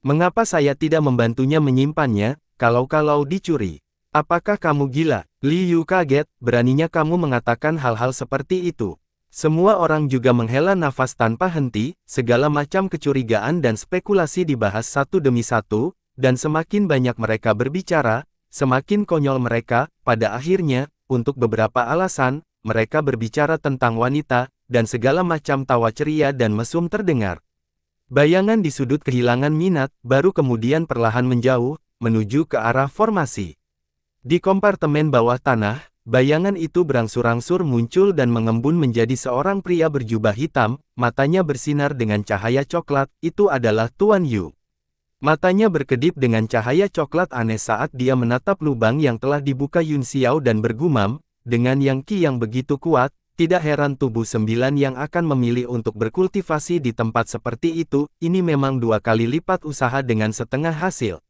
Mengapa saya tidak membantunya menyimpannya, kalau dicuri? Apakah kamu gila? Liu kaget, beraninya kamu mengatakan hal-hal seperti itu. Semua orang juga menghela nafas tanpa henti, segala macam kecurigaan dan spekulasi dibahas satu demi satu, dan semakin banyak mereka berbicara, semakin konyol mereka. Pada akhirnya, untuk beberapa alasan, mereka berbicara tentang wanita, dan segala macam tawa ceria dan mesum terdengar. Bayangan di sudut kehilangan minat, baru kemudian perlahan menjauh, menuju ke arah formasi. Di kompartemen bawah tanah, bayangan itu berangsur-angsur muncul dan mengembun menjadi seorang pria berjubah hitam, matanya bersinar dengan cahaya coklat, itu adalah Tuan Yu. Matanya berkedip dengan cahaya coklat aneh saat dia menatap lubang yang telah dibuka Yun Xiao dan bergumam, dengan yang qi yang begitu kuat, tidak heran tubuh 9 yang akan memilih untuk berkultivasi di tempat seperti itu, ini memang 2 kali lipat usaha dengan setengah hasil.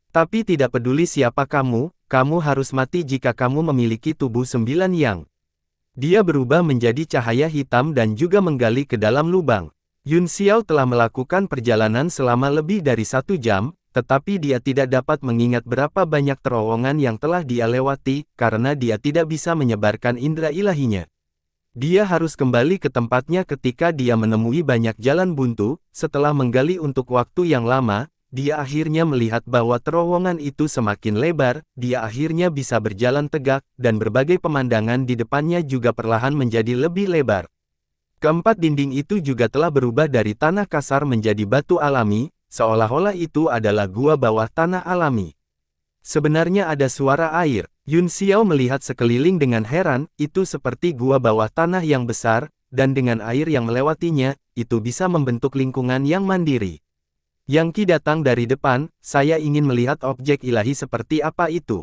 Tapi tidak peduli siapa kamu harus mati jika kamu memiliki tubuh 9 yang. Dia berubah menjadi cahaya hitam dan juga menggali ke dalam lubang. Yun Xiao telah melakukan perjalanan selama lebih dari 1 jam, tetapi dia tidak dapat mengingat berapa banyak terowongan yang telah dia lewati, karena dia tidak bisa menyebarkan indera ilahinya. Dia harus kembali ke tempatnya ketika dia menemui banyak jalan buntu. Setelah menggali untuk waktu yang lama, dia akhirnya melihat bahwa terowongan itu semakin lebar, dia akhirnya bisa berjalan tegak, dan berbagai pemandangan di depannya juga perlahan menjadi lebih lebar. Keempat dinding itu juga telah berubah dari tanah kasar menjadi batu alami, seolah-olah itu adalah gua bawah tanah alami. Sebenarnya ada suara air. Yun Xiao melihat sekeliling dengan heran, itu seperti gua bawah tanah yang besar, dan dengan air yang melewatinya, itu bisa membentuk lingkungan yang mandiri. Yang qi datang dari depan, saya ingin melihat objek ilahi seperti apa itu.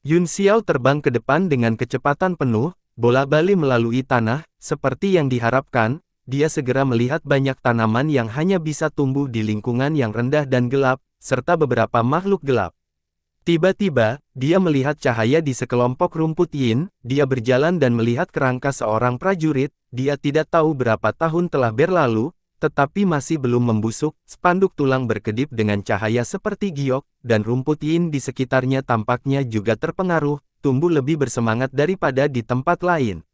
Yun Xiao terbang ke depan dengan kecepatan penuh, bola bali melalui tanah, seperti yang diharapkan, dia segera melihat banyak tanaman yang hanya bisa tumbuh di lingkungan yang rendah dan gelap, serta beberapa makhluk gelap. Tiba-tiba, dia melihat cahaya di sekelompok rumput yin, dia berjalan dan melihat kerangka seorang prajurit, dia tidak tahu berapa tahun telah berlalu, tetapi masih belum membusuk, spanduk tulang berkedip dengan cahaya seperti giok, dan rumput yin di sekitarnya tampaknya juga terpengaruh, tumbuh lebih bersemangat daripada di tempat lain.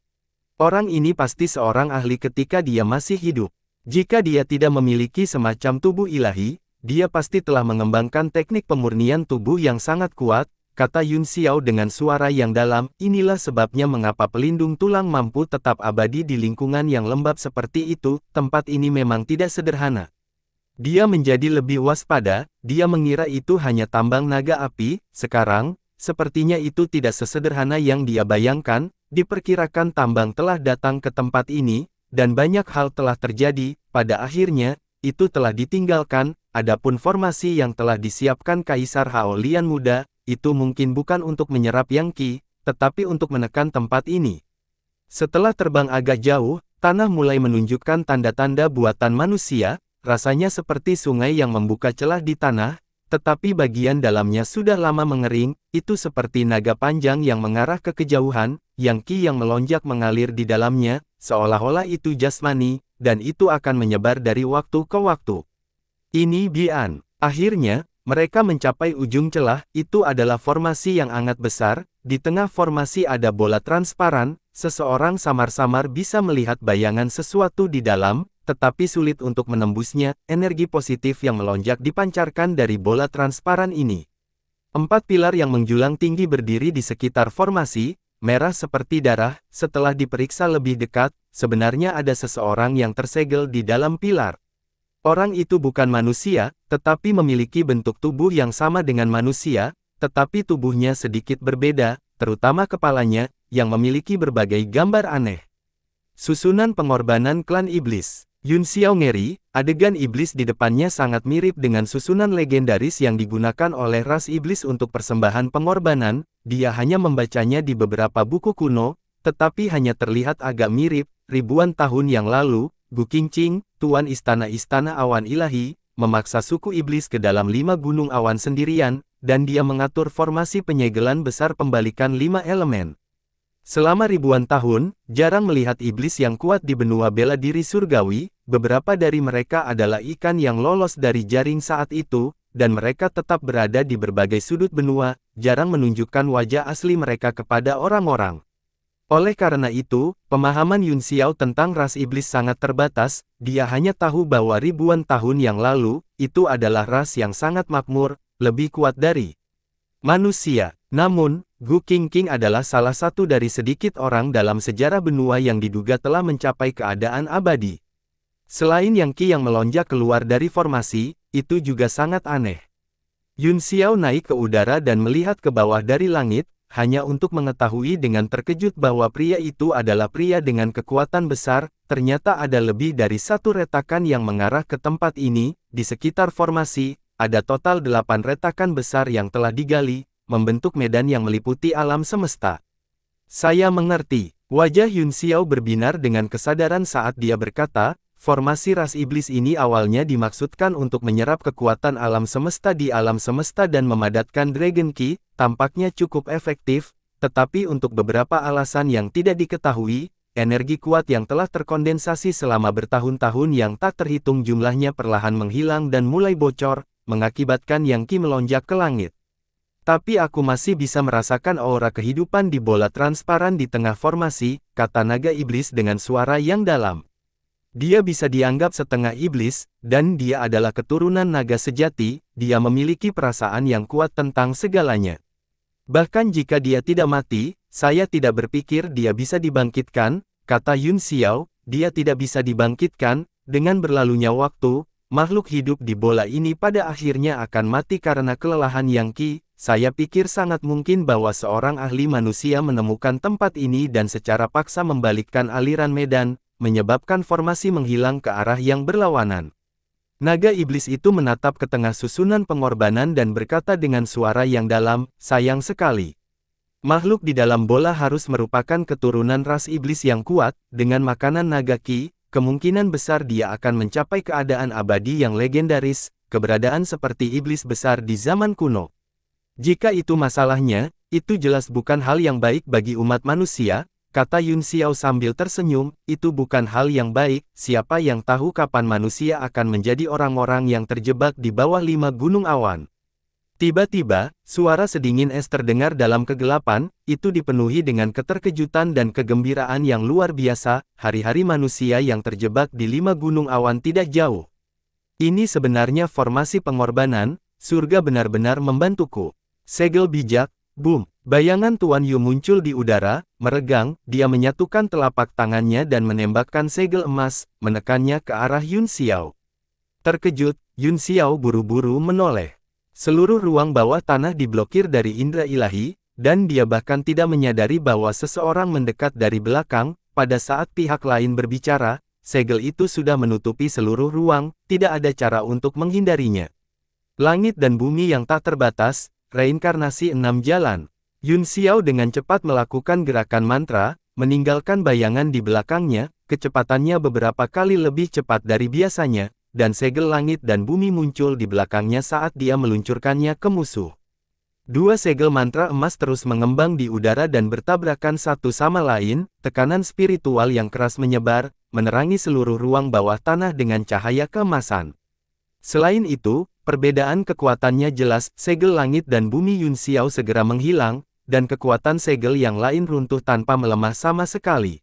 Orang ini pasti seorang ahli ketika dia masih hidup. Jika dia tidak memiliki semacam tubuh ilahi, dia pasti telah mengembangkan teknik pemurnian tubuh yang sangat kuat, kata Yun Xiao dengan suara yang dalam, inilah sebabnya mengapa pelindung tulang mampu tetap abadi di lingkungan yang lembab seperti itu, tempat ini memang tidak sederhana. Dia menjadi lebih waspada, dia mengira itu hanya tambang naga api, sekarang, sepertinya itu tidak sesederhana yang dia bayangkan, diperkirakan tambang telah datang ke tempat ini, dan banyak hal telah terjadi, pada akhirnya, itu telah ditinggalkan. Adapun formasi yang telah disiapkan Kaisar Hao Lian muda, itu mungkin bukan untuk menyerap yang qi, tetapi untuk menekan tempat ini. Setelah terbang agak jauh, tanah mulai menunjukkan tanda-tanda buatan manusia, rasanya seperti sungai yang membuka celah di tanah, tetapi bagian dalamnya sudah lama mengering, itu seperti naga panjang yang mengarah ke kejauhan, yang qi yang melonjak mengalir di dalamnya, seolah-olah itu jasmani, dan itu akan menyebar dari waktu ke waktu. Ini Bian. Akhirnya, mereka mencapai ujung celah, itu adalah formasi yang sangat besar, di tengah formasi ada bola transparan, seseorang samar-samar bisa melihat bayangan sesuatu di dalam, tetapi sulit untuk menembusnya, energi positif yang melonjak dipancarkan dari bola transparan ini. 4 pilar yang menjulang tinggi berdiri di sekitar formasi, merah seperti darah, setelah diperiksa lebih dekat, sebenarnya ada seseorang yang tersegel di dalam pilar. Orang itu bukan manusia, tetapi memiliki bentuk tubuh yang sama dengan manusia, tetapi tubuhnya sedikit berbeda, terutama kepalanya, yang memiliki berbagai gambar aneh. Susunan pengorbanan klan iblis. Yun Xiao ngeri, adegan iblis di depannya sangat mirip dengan susunan legendaris yang digunakan oleh ras iblis untuk persembahan pengorbanan. Dia hanya membacanya di beberapa buku kuno, tetapi hanya terlihat agak mirip. Ribuan tahun yang lalu, Gu Qingqing, tuan istana-istana awan ilahi, memaksa suku iblis ke dalam 5 gunung awan sendirian, dan dia mengatur formasi penyegelan besar pembalikan 5 elemen. Selama ribuan tahun, jarang melihat iblis yang kuat di benua bela diri surgawi. Beberapa dari mereka adalah ikan yang lolos dari jaring saat itu, dan mereka tetap berada di berbagai sudut benua, jarang menunjukkan wajah asli mereka kepada orang-orang. Oleh karena itu, pemahaman Yun Xiao tentang ras iblis sangat terbatas. Dia hanya tahu bahwa ribuan tahun yang lalu, itu adalah ras yang sangat makmur, lebih kuat dari manusia. Namun, Gu Qingqing adalah salah satu dari sedikit orang dalam sejarah benua yang diduga telah mencapai keadaan abadi. Selain Yang Qi yang melonjak keluar dari formasi, itu juga sangat aneh. Yun Xiao naik ke udara dan melihat ke bawah dari langit, hanya untuk mengetahui dengan terkejut bahwa pria itu adalah pria dengan kekuatan besar. Ternyata ada lebih dari satu retakan yang mengarah ke tempat ini. Di sekitar formasi, ada total 8 retakan besar yang telah digali, membentuk medan yang meliputi alam semesta. Saya mengerti. Wajah Yun Xiao berbinar dengan kesadaran saat dia berkata, formasi ras iblis ini awalnya dimaksudkan untuk menyerap kekuatan alam semesta di alam semesta dan memadatkan Dragon Qi. Tampaknya cukup efektif, tetapi untuk beberapa alasan yang tidak diketahui, energi kuat yang telah terkondensasi selama bertahun-tahun yang tak terhitung jumlahnya perlahan menghilang dan mulai bocor, mengakibatkan Yang Qi melonjak ke langit. Tapi aku masih bisa merasakan aura kehidupan di bola transparan di tengah formasi, kata naga iblis dengan suara yang dalam. Dia bisa dianggap setengah iblis, dan dia adalah keturunan naga sejati. Dia memiliki perasaan yang kuat tentang segalanya. Bahkan jika dia tidak mati, saya tidak berpikir dia bisa dibangkitkan, kata Yun Xiao. Dia tidak bisa dibangkitkan. Dengan berlalunya waktu, makhluk hidup di bola ini pada akhirnya akan mati karena kelelahan Yang Qi. Saya pikir sangat mungkin bahwa seorang ahli manusia menemukan tempat ini dan secara paksa membalikkan aliran medan, menyebabkan formasi menghilang ke arah yang berlawanan. Naga iblis itu menatap ke tengah susunan pengorbanan dan berkata dengan suara yang dalam, sayang sekali. Makhluk di dalam bola harus merupakan keturunan ras iblis yang kuat. Dengan makanan naga Qi, kemungkinan besar dia akan mencapai keadaan abadi yang legendaris, keberadaan seperti iblis besar di zaman kuno. Jika itu masalahnya, itu jelas bukan hal yang baik bagi umat manusia, kata Yun Xiao sambil tersenyum. Itu bukan hal yang baik. Siapa yang tahu kapan manusia akan menjadi orang-orang yang terjebak di bawah 5 gunung awan. Tiba-tiba, suara sedingin es terdengar dalam kegelapan. Itu dipenuhi dengan keterkejutan dan kegembiraan yang luar biasa. Hari-hari manusia yang terjebak di 5 gunung awan tidak jauh. Ini sebenarnya formasi pengorbanan. Surga benar-benar membantuku. Segel bijak, boom. Bayangan Tuan Yu muncul di udara, meregang. Dia menyatukan telapak tangannya dan menembakkan segel emas, menekannya ke arah Yun Xiao. Terkejut, Yun Xiao buru-buru menoleh. Seluruh ruang bawah tanah diblokir dari indera ilahi, dan dia bahkan tidak menyadari bahwa seseorang mendekat dari belakang. Pada saat pihak lain berbicara, segel itu sudah menutupi seluruh ruang, tidak ada cara untuk menghindarinya. Langit dan bumi yang tak terbatas, reinkarnasi 6 jalan. Yun Xiao dengan cepat melakukan gerakan mantra, meninggalkan bayangan di belakangnya. Kecepatannya beberapa kali lebih cepat dari biasanya, dan segel langit dan bumi muncul di belakangnya saat dia meluncurkannya ke musuh. 2 segel mantra emas terus mengembang di udara dan bertabrakan satu sama lain. Tekanan spiritual yang keras menyebar, menerangi seluruh ruang bawah tanah dengan cahaya keemasan. Selain itu, perbedaan kekuatannya jelas. Segel langit dan bumi Yun Xiao segera menghilang, dan kekuatan segel yang lain runtuh tanpa melemah sama sekali.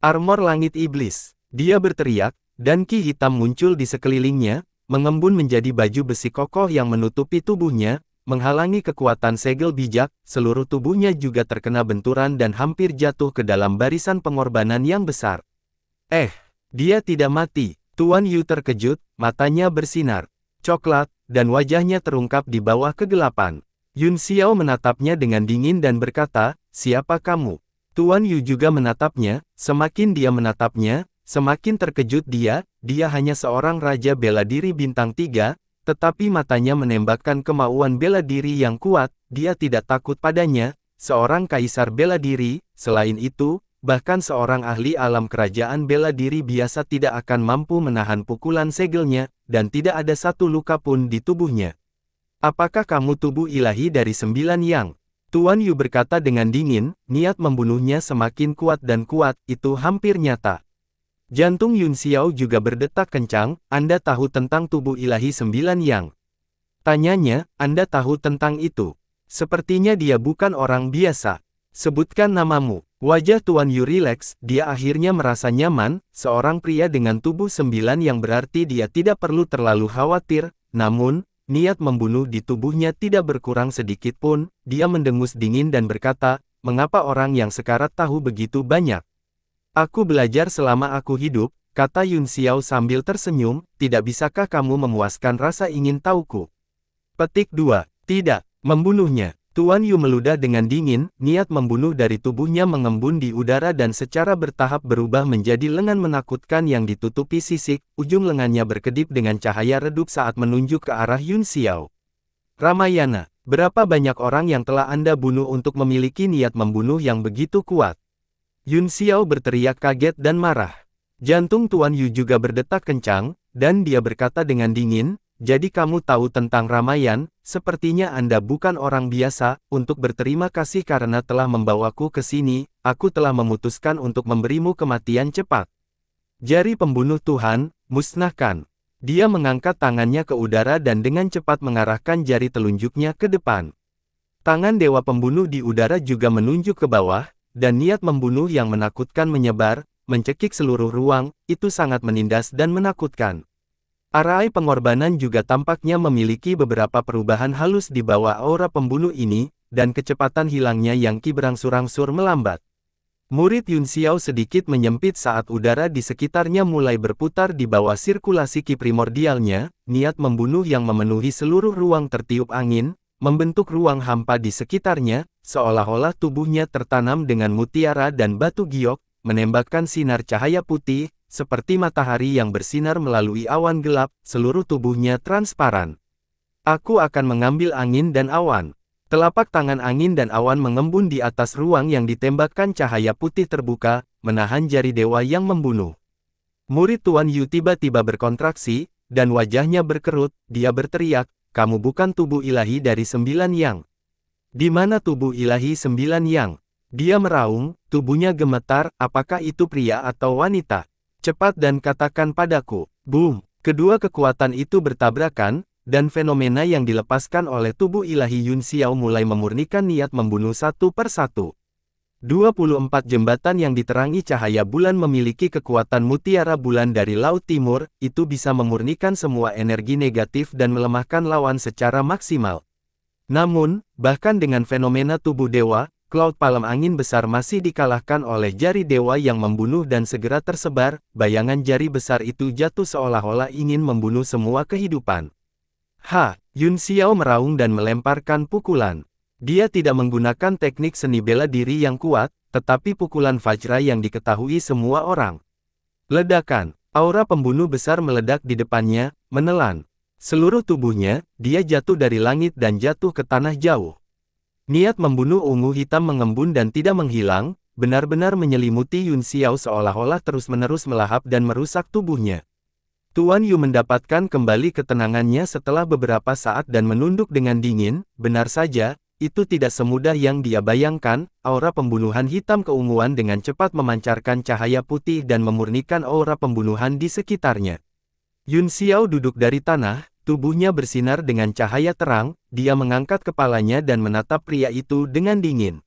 Armor langit iblis. Dia berteriak, dan Qi hitam muncul di sekelilingnya, mengembun menjadi baju besi kokoh yang menutupi tubuhnya, menghalangi kekuatan segel bijak. Seluruh tubuhnya juga terkena benturan dan hampir jatuh ke dalam barisan pengorbanan yang besar. Dia tidak mati. Tuan Yu terkejut, matanya bersinar coklat, dan wajahnya terungkap di bawah kegelapan. Yun Xiao menatapnya dengan dingin dan berkata, siapa kamu? Tuan Yu juga menatapnya. Semakin dia menatapnya, Semakin terkejut dia hanya seorang raja bela diri bintang 3, tetapi matanya menembakkan kemauan bela diri yang kuat, dia tidak takut padanya, seorang kaisar bela diri. Selain itu, bahkan seorang ahli alam kerajaan bela diri biasa tidak akan mampu menahan pukulan segelnya, dan tidak ada satu luka pun di tubuhnya. Apakah kamu tubuh ilahi dari 9 yang? Tuan Yu berkata dengan dingin, niat membunuhnya semakin kuat dan kuat, itu hampir nyata. Jantung Yun Xiao juga berdetak kencang. Anda tahu tentang tubuh ilahi 9 yang? Tanyanya, Anda tahu tentang itu? Sepertinya dia bukan orang biasa. Sebutkan namamu. Wajah Tuan Yu rileks, dia akhirnya merasa nyaman, seorang pria dengan tubuh 9 yang berarti dia tidak perlu terlalu khawatir, namun, niat membunuh di tubuhnya tidak berkurang sedikit pun. Dia mendengus dingin dan berkata, mengapa orang yang sekarat tahu begitu banyak? Aku belajar selama aku hidup, kata Yun Xiao sambil tersenyum, tidak bisakah kamu memuaskan rasa ingin tahuku? Petik 2. Tidak. Membunuhnya. Tuan Yu meludah dengan dingin, niat membunuh dari tubuhnya mengembun di udara dan secara bertahap berubah menjadi lengan menakutkan yang ditutupi sisik, ujung lengannya berkedip dengan cahaya redup saat menunjuk ke arah Yun Xiao. Ramayana, berapa banyak orang yang telah Anda bunuh untuk memiliki niat membunuh yang begitu kuat? Yun Xiao berteriak kaget dan marah. Jantung Tuan Yu juga berdetak kencang, dan dia berkata dengan dingin, jadi kamu tahu tentang Ramayan, sepertinya Anda bukan orang biasa. Untuk berterima kasih karena telah membawaku ke sini, aku telah memutuskan untuk memberimu kematian cepat. Jari pembunuh Tuhan, musnahkan. Dia mengangkat tangannya ke udara dan dengan cepat mengarahkan jari telunjuknya ke depan. Tangan dewa pembunuh di udara juga menunjuk ke bawah, dan niat membunuh yang menakutkan menyebar, mencekik seluruh ruang, itu sangat menindas dan menakutkan. Arai pengorbanan juga tampaknya memiliki beberapa perubahan halus di bawah aura pembunuh ini, dan kecepatan hilangnya yang berangsur-angsur melambat. Murid Yun Xiao sedikit menyempit saat udara di sekitarnya mulai berputar di bawah sirkulasi ki primordialnya, niat membunuh yang memenuhi seluruh ruang tertiup angin, membentuk ruang hampa di sekitarnya, seolah-olah tubuhnya tertanam dengan mutiara dan batu giok, menembakkan sinar cahaya putih, seperti matahari yang bersinar melalui awan gelap, seluruh tubuhnya transparan. Aku akan mengambil angin dan awan. Telapak tangan angin dan awan mengembun di atas ruang yang ditembakkan cahaya putih terbuka, menahan jari dewa yang membunuh. Murid Tuan Yu tiba-tiba berkontraksi, dan wajahnya berkerut, dia berteriak, kamu bukan tubuh ilahi dari 9 yang. Di mana tubuh ilahi 9 yang? Dia meraung, tubuhnya gemetar, apakah itu pria atau wanita? Cepat dan katakan padaku. Boom! Kedua kekuatan itu bertabrakan, dan fenomena yang dilepaskan oleh tubuh ilahi Yun Xiao mulai memurnikan niat membunuh satu per satu. 24 jembatan yang diterangi cahaya bulan memiliki kekuatan mutiara bulan dari Laut Timur, itu bisa memurnikan semua energi negatif dan melemahkan lawan secara maksimal. Namun, bahkan dengan fenomena tubuh dewa, Cloud Palem angin besar masih dikalahkan oleh jari dewa yang membunuh dan segera tersebar, bayangan jari besar itu jatuh seolah-olah ingin membunuh semua kehidupan. Yun Xiao meraung dan melemparkan pukulan. Dia tidak menggunakan teknik seni bela diri yang kuat, tetapi pukulan Vajra yang diketahui semua orang. Ledakan, aura pembunuh besar meledak di depannya, menelan. Seluruh tubuhnya, dia jatuh dari langit dan jatuh ke tanah jauh. Niat membunuh ungu hitam mengembun dan tidak menghilang, benar-benar menyelimuti Yun Xiao seolah-olah terus-menerus melahap dan merusak tubuhnya. Tuan Yu mendapatkan kembali ketenangannya setelah beberapa saat dan menunduk dengan dingin, benar saja. Itu tidak semudah yang dia bayangkan, aura pembunuhan hitam keunguan dengan cepat memancarkan cahaya putih dan memurnikan aura pembunuhan di sekitarnya. Yun Xiao duduk dari tanah, tubuhnya bersinar dengan cahaya terang, dia mengangkat kepalanya dan menatap pria itu dengan dingin.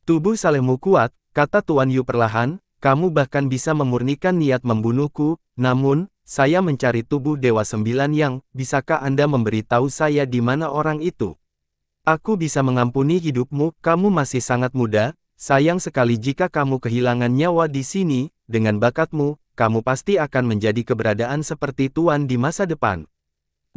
Tubuh Salehmu kuat, kata Tuan Yu perlahan, kamu bahkan bisa memurnikan niat membunuhku, namun, saya mencari tubuh Dewa 9 yang, bisakah Anda memberitahu saya di mana orang itu? Aku bisa mengampuni hidupmu, kamu masih sangat muda, sayang sekali jika kamu kehilangan nyawa di sini, dengan bakatmu, kamu pasti akan menjadi keberadaan seperti Tuan di masa depan.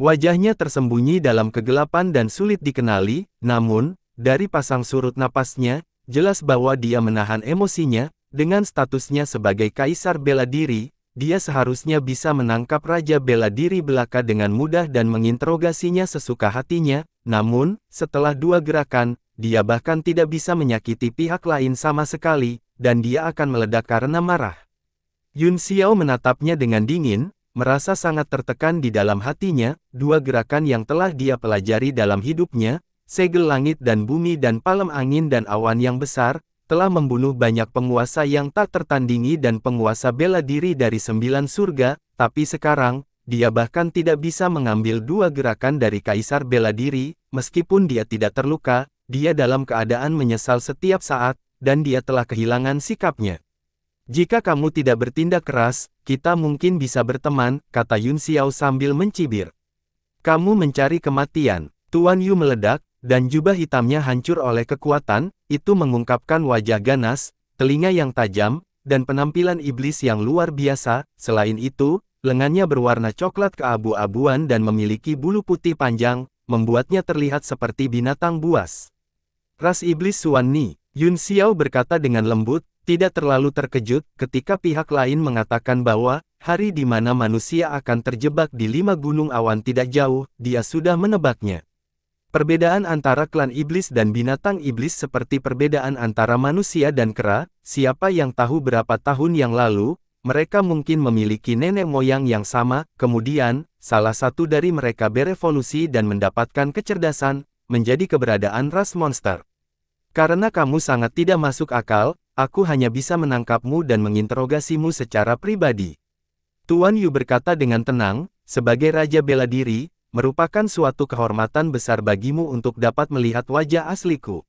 Wajahnya tersembunyi dalam kegelapan dan sulit dikenali, namun, dari pasang surut napasnya, jelas bahwa dia menahan emosinya, dengan statusnya sebagai kaisar bela diri, dia seharusnya bisa menangkap Raja Bela Diri belaka dengan mudah dan menginterogasinya sesuka hatinya, namun, setelah 2 gerakan, dia bahkan tidak bisa menyakiti pihak lain sama sekali, dan dia akan meledak karena marah. Yun Xiao menatapnya dengan dingin, merasa sangat tertekan di dalam hatinya. 2 gerakan yang telah dia pelajari dalam hidupnya, segel langit dan bumi dan palem angin dan awan yang besar, telah membunuh banyak penguasa yang tak tertandingi dan penguasa bela diri dari 9 surga, tapi sekarang, dia bahkan tidak bisa mengambil 2 gerakan dari Kaisar Bela Diri. Meskipun dia tidak terluka, dia dalam keadaan menyesal setiap saat, dan dia telah kehilangan sikapnya. Jika kamu tidak bertindak keras, kita mungkin bisa berteman, kata Yun Xiao sambil mencibir. Kamu mencari kematian. Tuan Yu meledak, dan jubah hitamnya hancur oleh kekuatan, itu mengungkapkan wajah ganas, telinga yang tajam, dan penampilan iblis yang luar biasa. Selain itu, lengannya berwarna coklat keabu-abuan dan memiliki bulu putih panjang, membuatnya terlihat seperti binatang buas. Ras iblis Xuan Ni, Yun Xiao berkata dengan lembut, tidak terlalu terkejut ketika pihak lain mengatakan bahwa, hari di mana manusia akan terjebak di 5 gunung awan tidak jauh, dia sudah menebaknya. Perbedaan antara klan iblis dan binatang iblis seperti perbedaan antara manusia dan kera. Siapa yang tahu berapa tahun yang lalu, mereka mungkin memiliki nenek moyang yang sama, kemudian, salah satu dari mereka berevolusi dan mendapatkan kecerdasan, menjadi keberadaan ras monster. Karena kamu sangat tidak masuk akal, aku hanya bisa menangkapmu dan menginterogasimu secara pribadi. Tuan Yu berkata dengan tenang, sebagai Raja Bela Diri, merupakan suatu kehormatan besar bagimu untuk dapat melihat wajah asliku.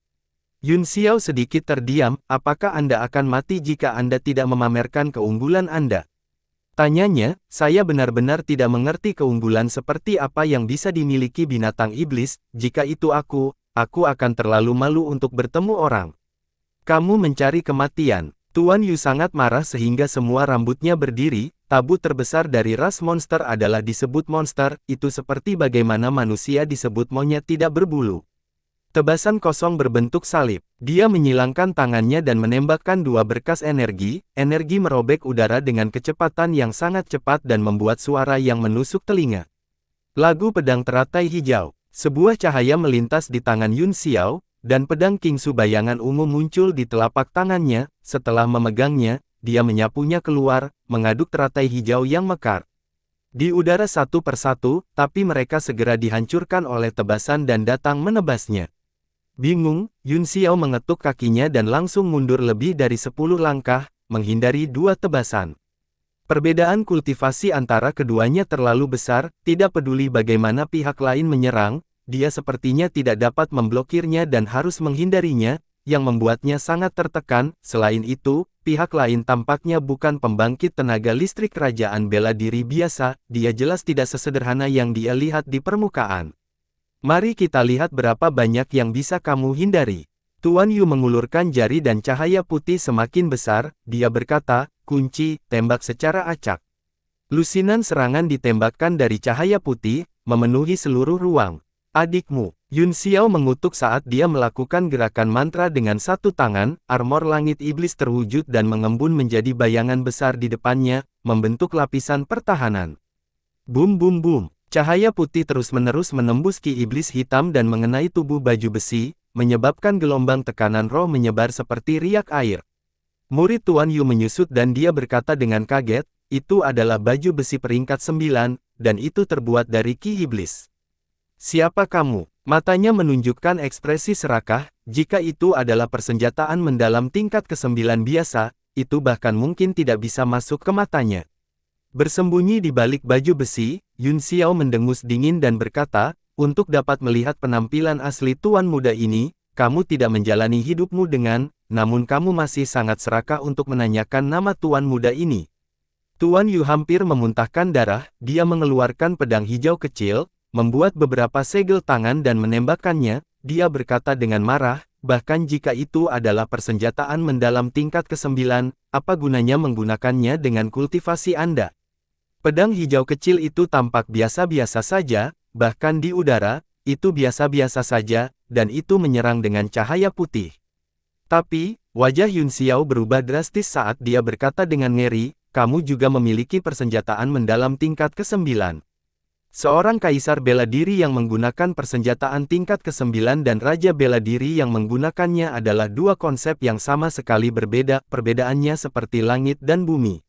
Yun Xiao sedikit terdiam, apakah Anda akan mati jika Anda tidak memamerkan keunggulan Anda? Tanyanya, saya benar-benar tidak mengerti keunggulan seperti apa yang bisa dimiliki binatang iblis. Jika itu aku akan terlalu malu untuk bertemu orang. Kamu mencari kematian. Tuan Yu sangat marah sehingga semua rambutnya berdiri. Tabu terbesar dari ras monster adalah disebut monster, itu seperti bagaimana manusia disebut monyet tidak berbulu. Tebasan kosong berbentuk salib. Dia menyilangkan tangannya dan menembakkan 2 berkas energi. Energi merobek udara dengan kecepatan yang sangat cepat dan membuat suara yang menusuk telinga. Lagu pedang teratai hijau. Sebuah cahaya melintas di tangan Yun Xiao, dan pedang Kingsu bayangan ungu muncul di telapak tangannya. Setelah memegangnya, dia menyapunya keluar, mengaduk teratai hijau yang mekar di udara satu persatu, tapi mereka segera dihancurkan oleh tebasan dan datang menebasnya. Bingung, Yun Xiao mengetuk kakinya dan langsung mundur lebih dari 10 langkah, menghindari 2 tebasan. Perbedaan kultivasi antara keduanya terlalu besar, tidak peduli bagaimana pihak lain menyerang, dia sepertinya tidak dapat memblokirnya dan harus menghindarinya, yang membuatnya sangat tertekan. Selain itu, pihak lain tampaknya bukan pembangkit tenaga listrik kerajaan bela diri biasa, dia jelas tidak sesederhana yang dia lihat di permukaan. Mari kita lihat berapa banyak yang bisa kamu hindari. Tuan Yu mengulurkan jari dan cahaya putih semakin besar, dia berkata, kunci, tembak secara acak. Lusinan serangan ditembakkan dari cahaya putih, memenuhi seluruh ruang. Adikmu, Yun Xiao mengutuk saat dia melakukan gerakan mantra dengan satu tangan, armor langit iblis terwujud dan mengembun menjadi bayangan besar di depannya, membentuk lapisan pertahanan. Bum bum bum, cahaya putih terus-menerus menembus ki iblis hitam dan mengenai tubuh baju besi, menyebabkan gelombang tekanan roh menyebar seperti riak air. Murid Tuan Yu menyusut dan dia berkata dengan kaget, itu adalah baju besi peringkat 9, dan itu terbuat dari ki iblis. Siapa kamu? Matanya menunjukkan ekspresi serakah. Jika itu adalah persenjataan mendalam tingkat ke-9 biasa, itu bahkan mungkin tidak bisa masuk ke matanya. Bersembunyi di balik baju besi, Yun Xiao mendengus dingin dan berkata, untuk dapat melihat penampilan asli tuan muda ini, kamu tidak menjalani hidupmu dengan, namun kamu masih sangat serakah untuk menanyakan nama tuan muda ini. Tuan Yu hampir memuntahkan darah, dia mengeluarkan pedang hijau kecil, membuat beberapa segel tangan dan menembakkannya. Dia berkata dengan marah, bahkan jika itu adalah persenjataan mendalam tingkat ke-9, apa gunanya menggunakannya dengan kultivasi Anda? Pedang hijau kecil itu tampak biasa-biasa saja, bahkan di udara, itu biasa-biasa saja, dan itu menyerang dengan cahaya putih. Tapi, wajah Yun Xiao berubah drastis saat dia berkata dengan ngeri, kamu juga memiliki persenjataan mendalam tingkat ke-9. Seorang kaisar bela diri yang menggunakan persenjataan tingkat ke-9 dan raja bela diri yang menggunakannya adalah dua konsep yang sama sekali berbeda, perbedaannya seperti langit dan bumi.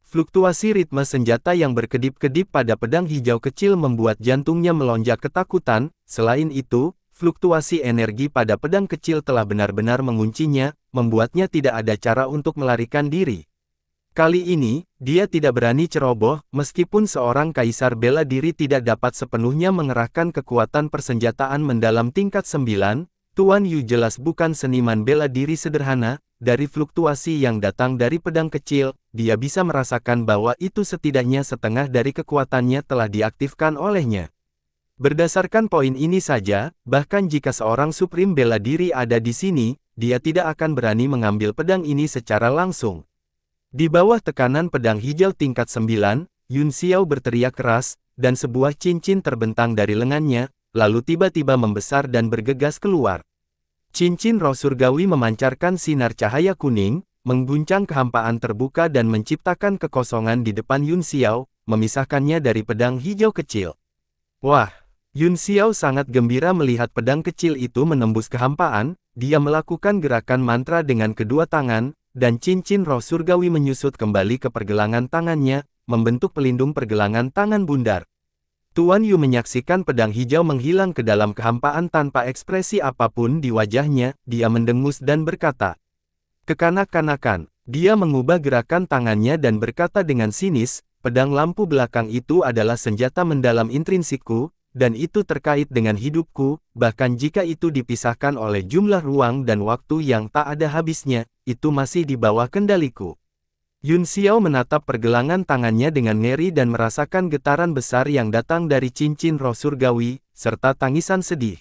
Fluktuasi ritme senjata yang berkedip-kedip pada pedang hijau kecil membuat jantungnya melonjak ketakutan. Selain itu, fluktuasi energi pada pedang kecil telah benar-benar menguncinya, membuatnya tidak ada cara untuk melarikan diri. Kali ini, dia tidak berani ceroboh, meskipun seorang kaisar bela diri tidak dapat sepenuhnya mengerahkan kekuatan persenjataan mendalam tingkat 9, Tuan Yu jelas bukan seniman bela diri sederhana. Dari fluktuasi yang datang dari pedang kecil, dia bisa merasakan bahwa itu setidaknya setengah dari kekuatannya telah diaktifkan olehnya. Berdasarkan poin ini saja, bahkan jika seorang Supreme bela diri ada di sini, dia tidak akan berani mengambil pedang ini secara langsung. Di bawah tekanan pedang hijau tingkat 9, Yun Xiao berteriak keras, dan sebuah cincin terbentang dari lengannya, lalu tiba-tiba membesar dan bergegas keluar. Cincin roh surgawi memancarkan sinar cahaya kuning, mengguncang kehampaan terbuka dan menciptakan kekosongan di depan Yun Xiao, memisahkannya dari pedang hijau kecil. Wah! Yun Xiao sangat gembira melihat pedang kecil itu menembus kehampaan. Dia melakukan gerakan mantra dengan kedua tangan, dan cincin roh surgawi menyusut kembali ke pergelangan tangannya, membentuk pelindung pergelangan tangan bundar. Tuan Yu menyaksikan pedang hijau menghilang ke dalam kehampaan tanpa ekspresi apapun di wajahnya. Dia mendengus dan berkata, "Kekanak-kanakan." Dia mengubah gerakan tangannya dan berkata dengan sinis, "Pedang lampu belakang itu adalah senjata mendalam intrinsikku, dan itu terkait dengan hidupku, bahkan jika itu dipisahkan oleh jumlah ruang dan waktu yang tak ada habisnya, itu masih di bawah kendaliku." Yun Xiao menatap pergelangan tangannya dengan ngeri dan merasakan getaran besar yang datang dari cincin roh surgawi, serta tangisan sedih.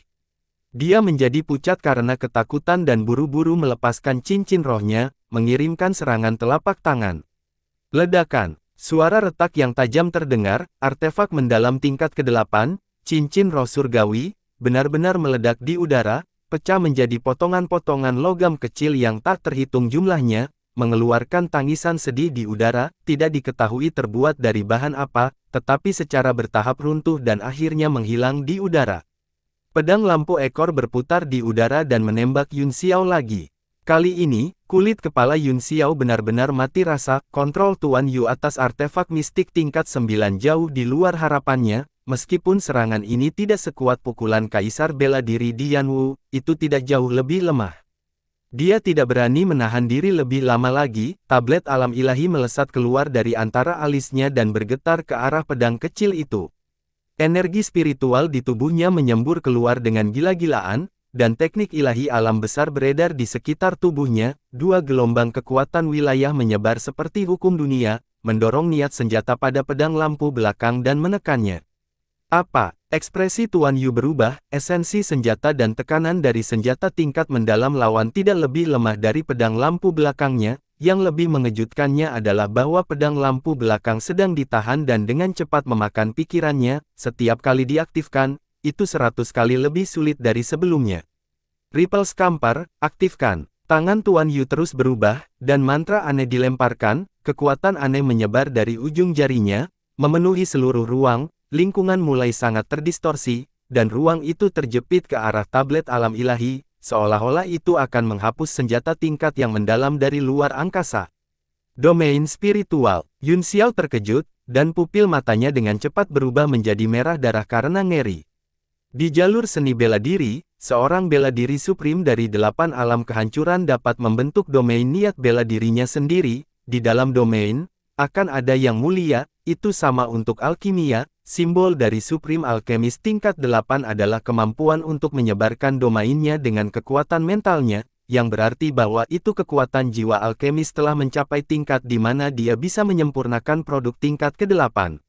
Dia menjadi pucat karena ketakutan dan buru-buru melepaskan cincin rohnya, mengirimkan serangan telapak tangan. Ledakan, suara retak yang tajam terdengar, artefak mendalam tingkat ke-8, cincin roh surgawi, benar-benar meledak di udara, pecah menjadi potongan-potongan logam kecil yang tak terhitung jumlahnya, mengeluarkan tangisan sedih di udara, tidak diketahui terbuat dari bahan apa, tetapi secara bertahap runtuh dan akhirnya menghilang di udara. Pedang lampu ekor berputar di udara dan menembak Yun Xiao lagi. Kali ini, kulit kepala Yun Xiao benar-benar mati rasa. Kontrol Tuan Yu atas artefak mistik tingkat 9 jauh di luar harapannya. Meskipun serangan ini tidak sekuat pukulan kaisar bela diri di Yanwu, itu tidak jauh lebih lemah. Dia tidak berani menahan diri lebih lama lagi. Tablet alam ilahi melesat keluar dari antara alisnya dan bergetar ke arah pedang kecil itu. Energi spiritual di tubuhnya menyembur keluar dengan gila-gilaan, dan teknik ilahi alam besar beredar di sekitar tubuhnya. Dua gelombang kekuatan wilayah menyebar seperti hukum dunia, mendorong niat senjata pada pedang lampu belakang dan menekannya. Apa? Ekspresi Tuan Yu berubah. Esensi senjata dan tekanan dari senjata tingkat mendalam lawan tidak lebih lemah dari pedang lampu belakangnya. Yang lebih mengejutkannya adalah bahwa pedang lampu belakang sedang ditahan dan dengan cepat memakan pikirannya. Setiap kali diaktifkan, itu 100 kali lebih sulit dari sebelumnya. Ripple Scamper, aktifkan. Tangan Tuan Yu terus berubah, dan mantra aneh dilemparkan. Kekuatan aneh menyebar dari ujung jarinya, memenuhi seluruh ruang. Lingkungan mulai sangat terdistorsi, dan ruang itu terjepit ke arah tablet alam ilahi, seolah-olah itu akan menghapus senjata tingkat yang mendalam dari luar angkasa. Domain spiritual. Yun Xiao terkejut, dan pupil matanya dengan cepat berubah menjadi merah darah karena ngeri. Di jalur seni bela diri, seorang bela diri supreme dari 8 alam kehancuran dapat membentuk domain niat bela dirinya sendiri. Di dalam domain, akan ada yang mulia, itu sama untuk alkimia. Simbol dari Supreme Alchemist tingkat 8 adalah kemampuan untuk menyebarkan domainnya dengan kekuatan mentalnya, yang berarti bahwa itu kekuatan jiwa alkemis telah mencapai tingkat di mana dia bisa menyempurnakan produk tingkat ke-8.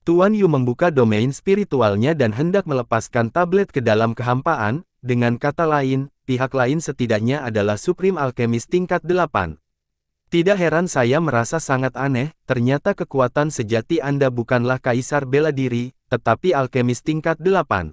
Tuan Yu membuka domain spiritualnya dan hendak melepaskan tablet ke dalam kehampaan. Dengan kata lain, pihak lain setidaknya adalah Supreme Alchemist tingkat 8. Tidak heran saya merasa sangat aneh, ternyata kekuatan sejati Anda bukanlah kaisar bela diri, tetapi alkemis tingkat 8.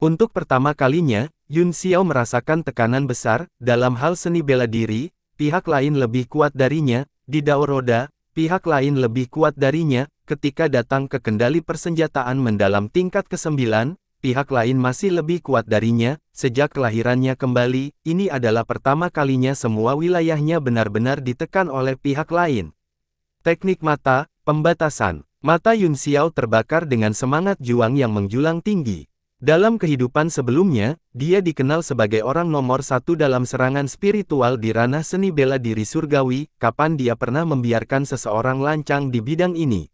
Untuk pertama kalinya, Yun Xiao merasakan tekanan besar. Dalam hal seni bela diri, pihak lain lebih kuat darinya. Di Dao Roda, pihak lain lebih kuat darinya. Ketika datang ke kendali persenjataan mendalam tingkat ke-9, pihak lain masih lebih kuat darinya. Sejak kelahirannya kembali, ini adalah pertama kalinya semua wilayahnya benar-benar ditekan oleh pihak lain. Teknik mata, pembatasan. Mata Yun Xiao terbakar dengan semangat juang yang menjulang tinggi. Dalam kehidupan sebelumnya, dia dikenal sebagai orang nomor satu dalam serangan spiritual di ranah seni bela diri surgawi. Kapan dia pernah membiarkan seseorang lancang di bidang ini?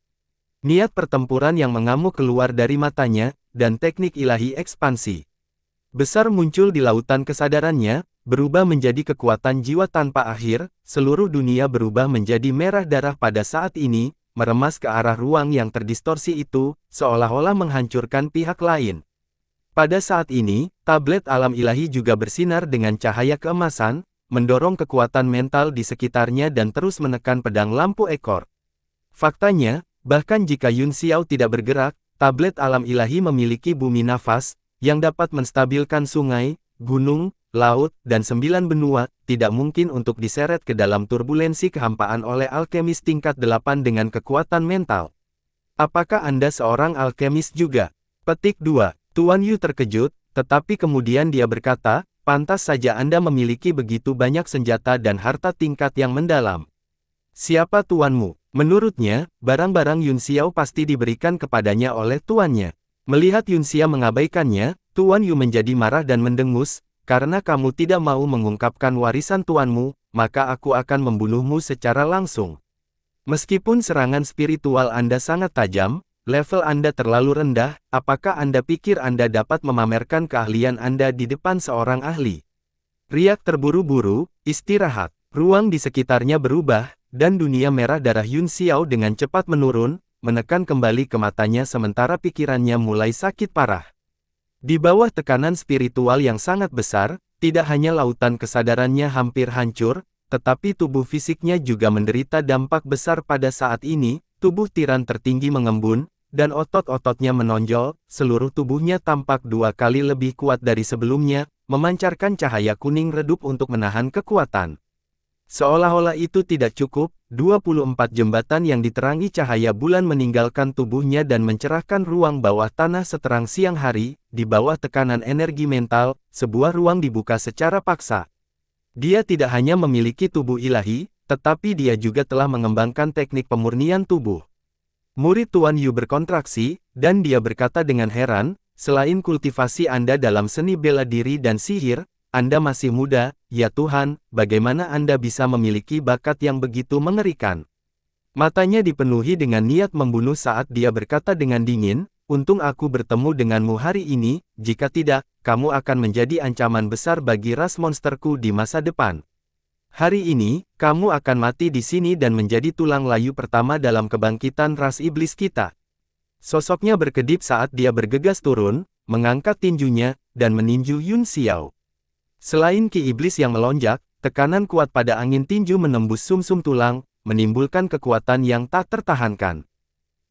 Niat pertempuran yang mengamuk keluar dari matanya, dan teknik ilahi ekspansi besar muncul di lautan kesadarannya, berubah menjadi kekuatan jiwa tanpa akhir. Seluruh dunia berubah menjadi merah darah pada saat ini, meremas ke arah ruang yang terdistorsi itu, seolah-olah menghancurkan pihak lain. Pada saat ini, tablet alam ilahi juga bersinar dengan cahaya keemasan, mendorong kekuatan mental di sekitarnya dan terus menekan pedang lampu ekor. Faktanya, bahkan jika Yun Xiao tidak bergerak, tablet alam ilahi memiliki bumi nafas, yang dapat menstabilkan sungai, gunung, laut, dan 9 benua. Tidak mungkin untuk diseret ke dalam turbulensi kehampaan oleh alkemis tingkat 8 dengan kekuatan mental. Apakah Anda seorang alkemis juga? Petik 2. Tuan Yu terkejut, tetapi kemudian dia berkata, pantas saja Anda memiliki begitu banyak senjata dan harta tingkat yang mendalam. Siapa tuanmu? Menurutnya, barang-barang Yun Xiao pasti diberikan kepadanya oleh tuannya. Melihat Yun Xiao mengabaikannya, Tuan Yu menjadi marah dan mendengus, karena kamu tidak mau mengungkapkan warisan tuanmu, maka aku akan membunuhmu secara langsung. Meskipun serangan spiritual Anda sangat tajam, level Anda terlalu rendah, apakah Anda pikir Anda dapat memamerkan keahlian Anda di depan seorang ahli? Riak terburu-buru, istirahat. Ruang di sekitarnya berubah, dan dunia merah darah Yun Xiao dengan cepat menurun, menekan kembali ke matanya sementara pikirannya mulai sakit parah. Di bawah tekanan spiritual yang sangat besar, tidak hanya lautan kesadarannya hampir hancur, tetapi tubuh fisiknya juga menderita dampak besar pada saat ini. Tubuh tiran tertinggi mengembun, dan otot-ototnya menonjol, seluruh tubuhnya tampak 2 kali lebih kuat dari sebelumnya, memancarkan cahaya kuning redup untuk menahan kekuatan. Seolah-olah itu tidak cukup, 24 jembatan yang diterangi cahaya bulan meninggalkan tubuhnya dan mencerahkan ruang bawah tanah seterang siang hari. Di bawah tekanan energi mental, sebuah ruang dibuka secara paksa. Dia tidak hanya memiliki tubuh ilahi, tetapi dia juga telah mengembangkan teknik pemurnian tubuh. Murid Tuan Yu berkontraksi, dan dia berkata dengan heran, selain kultivasi Anda dalam seni bela diri dan sihir, Anda masih muda, ya Tuhan, bagaimana Anda bisa memiliki bakat yang begitu mengerikan? Matanya dipenuhi dengan niat membunuh saat dia berkata dengan dingin, untung aku bertemu denganmu hari ini, jika tidak, kamu akan menjadi ancaman besar bagi ras monsterku di masa depan. Hari ini, kamu akan mati di sini dan menjadi tulang layu pertama dalam kebangkitan ras iblis kita. Sosoknya berkedip saat dia bergegas turun, mengangkat tinjunya, dan meninju Yun Xiao. Selain ki iblis yang melonjak, tekanan kuat pada angin tinju menembus sumsum tulang, menimbulkan kekuatan yang tak tertahankan.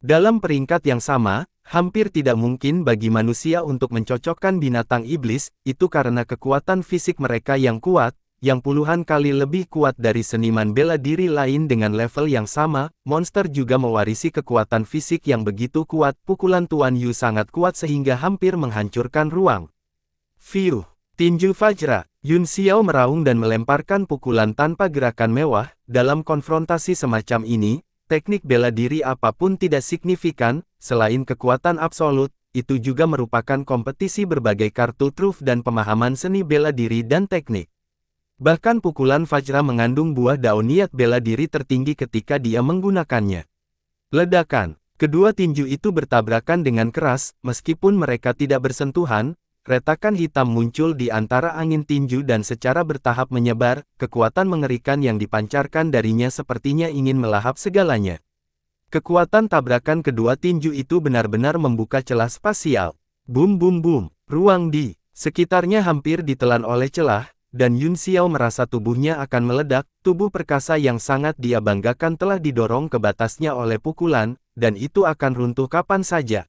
Dalam peringkat yang sama, hampir tidak mungkin bagi manusia untuk mencocokkan binatang iblis, itu karena kekuatan fisik mereka yang kuat, yang puluhan kali lebih kuat dari seniman bela diri lain dengan level yang sama. Monster juga mewarisi kekuatan fisik yang begitu kuat. Pukulan Tuan Yu sangat kuat sehingga hampir menghancurkan ruang. Fiuh! Tinju Vajra. Yun Xiao meraung dan melemparkan pukulan tanpa gerakan mewah. Dalam konfrontasi semacam ini, teknik bela diri apapun tidak signifikan, selain kekuatan absolut. Itu juga merupakan kompetisi berbagai kartu truf dan pemahaman seni bela diri dan teknik. Bahkan pukulan Vajra mengandung buah daun niat bela diri tertinggi ketika dia menggunakannya. Ledakan. Kedua tinju itu bertabrakan dengan keras, meskipun mereka tidak bersentuhan. Retakan hitam muncul di antara angin tinju dan secara bertahap menyebar. Kekuatan mengerikan yang dipancarkan darinya sepertinya ingin melahap segalanya. Kekuatan tabrakan kedua tinju itu benar-benar membuka celah spasial. Bum bum bum. Ruang di sekitarnya hampir ditelan oleh celah, dan Yun Xiao merasa tubuhnya akan meledak. Tubuh perkasa yang sangat dia banggakan telah didorong ke batasnya oleh pukulan, dan itu akan runtuh kapan saja.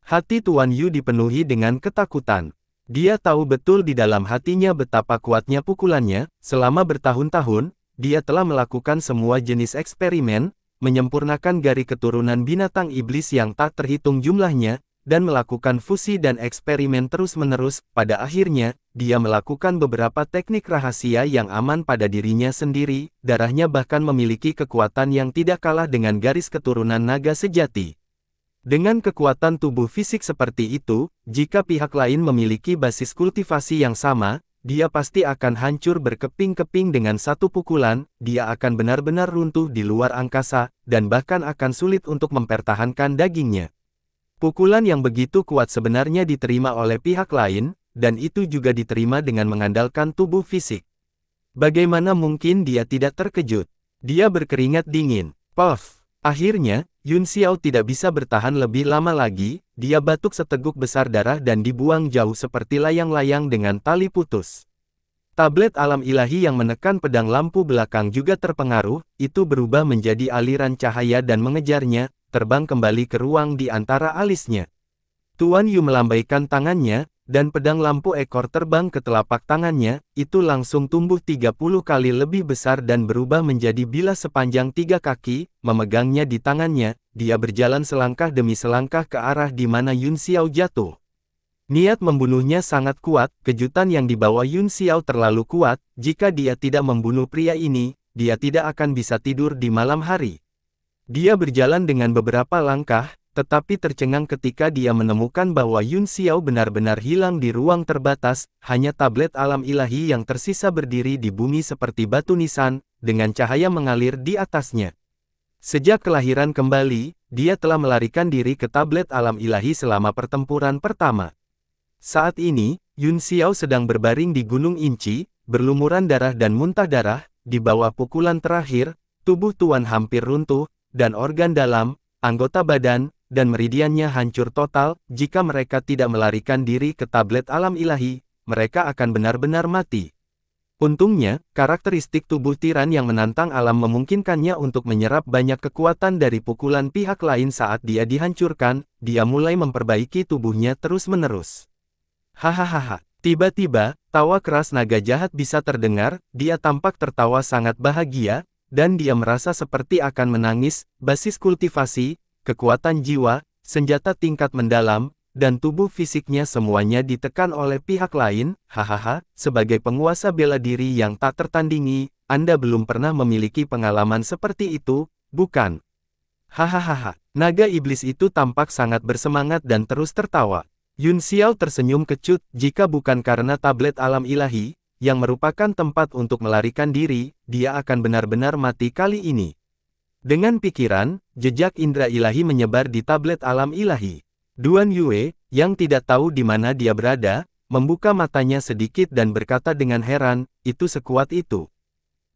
Hati Tuan Yu dipenuhi dengan ketakutan. Dia tahu betul di dalam hatinya betapa kuatnya pukulannya. Selama bertahun-tahun, dia telah melakukan semua jenis eksperimen, menyempurnakan garis keturunan binatang iblis yang tak terhitung jumlahnya, dan melakukan fusi dan eksperimen terus-menerus. Pada akhirnya, dia melakukan beberapa teknik rahasia yang aman pada dirinya sendiri, darahnya bahkan memiliki kekuatan yang tidak kalah dengan garis keturunan naga sejati. Dengan kekuatan tubuh fisik seperti itu, jika pihak lain memiliki basis kultivasi yang sama, dia pasti akan hancur berkeping-keping dengan satu pukulan, dia akan benar-benar runtuh di luar angkasa, dan bahkan akan sulit untuk mempertahankan dagingnya. Pukulan yang begitu kuat sebenarnya diterima oleh pihak lain, dan itu juga diterima dengan mengandalkan tubuh fisik. Bagaimana mungkin dia tidak terkejut? Dia berkeringat dingin. Puff! Akhirnya, Yun Xiao tidak bisa bertahan lebih lama lagi, dia batuk seteguk besar darah dan dibuang jauh seperti layang-layang dengan tali putus. Tablet alam ilahi yang menekan pedang lampu belakang juga terpengaruh, itu berubah menjadi aliran cahaya dan mengejarnya, terbang kembali ke ruang di antara alisnya. Tuan Yu melambaikan tangannya, dan pedang lampu ekor terbang ke telapak tangannya, itu langsung tumbuh 30 kali lebih besar dan berubah menjadi bilas sepanjang 3 kaki, memegangnya di tangannya, dia berjalan selangkah demi selangkah ke arah di mana Yun Xiao jatuh. Niat membunuhnya sangat kuat, kejutan yang dibawa Yun Xiao terlalu kuat, jika dia tidak membunuh pria ini, dia tidak akan bisa tidur di malam hari. Dia berjalan dengan beberapa langkah, tetapi tercengang ketika dia menemukan bahwa Yun Xiao benar-benar hilang di ruang terbatas, hanya tablet alam ilahi yang tersisa berdiri di bumi seperti batu nisan, dengan cahaya mengalir di atasnya. Sejak kelahiran kembali, dia telah melarikan diri ke tablet alam ilahi selama pertempuran pertama. Saat ini, Yun Xiao sedang berbaring di Gunung Inci, berlumuran darah dan muntah darah, di bawah pukulan terakhir, tubuh Tuan hampir runtuh, dan organ dalam, anggota badan, dan meridiannya hancur total. Jika mereka tidak melarikan diri ke tablet alam ilahi, mereka akan benar-benar mati. Untungnya, karakteristik tubuh tiran yang menantang alam memungkinkannya untuk menyerap banyak kekuatan dari pukulan pihak lain saat dia dihancurkan, dia mulai memperbaiki tubuhnya terus-menerus. Hahaha. Tiba-tiba, tawa keras naga jahat bisa terdengar, dia tampak tertawa sangat bahagia, dan dia merasa seperti akan menangis. Basis kultivasi, kekuatan jiwa, senjata tingkat mendalam, dan tubuh fisiknya semuanya ditekan oleh pihak lain. Hahaha, sebagai penguasa bela diri yang tak tertandingi, Anda belum pernah memiliki pengalaman seperti itu, bukan? Hahaha, naga iblis itu tampak sangat bersemangat dan terus tertawa. Yun Xiao tersenyum kecut, jika bukan karena tablet alam ilahi, yang merupakan tempat untuk melarikan diri, dia akan benar-benar mati kali ini. Dengan pikiran, jejak indera ilahi menyebar di tablet alam ilahi. Duan Yue, yang tidak tahu di mana dia berada, membuka matanya sedikit dan berkata dengan heran, itu sekuat itu.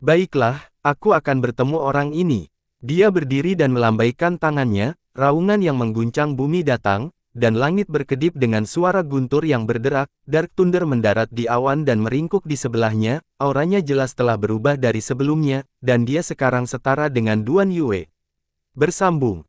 Baiklah, aku akan bertemu orang ini. Dia berdiri dan melambaikan tangannya, raungan yang mengguncang bumi datang, dan langit berkedip dengan suara guntur yang berderak. Dark Thunder mendarat di awan dan meringkuk di sebelahnya, auranya jelas telah berubah dari sebelumnya, dan dia sekarang setara dengan Duan Yue. Bersambung.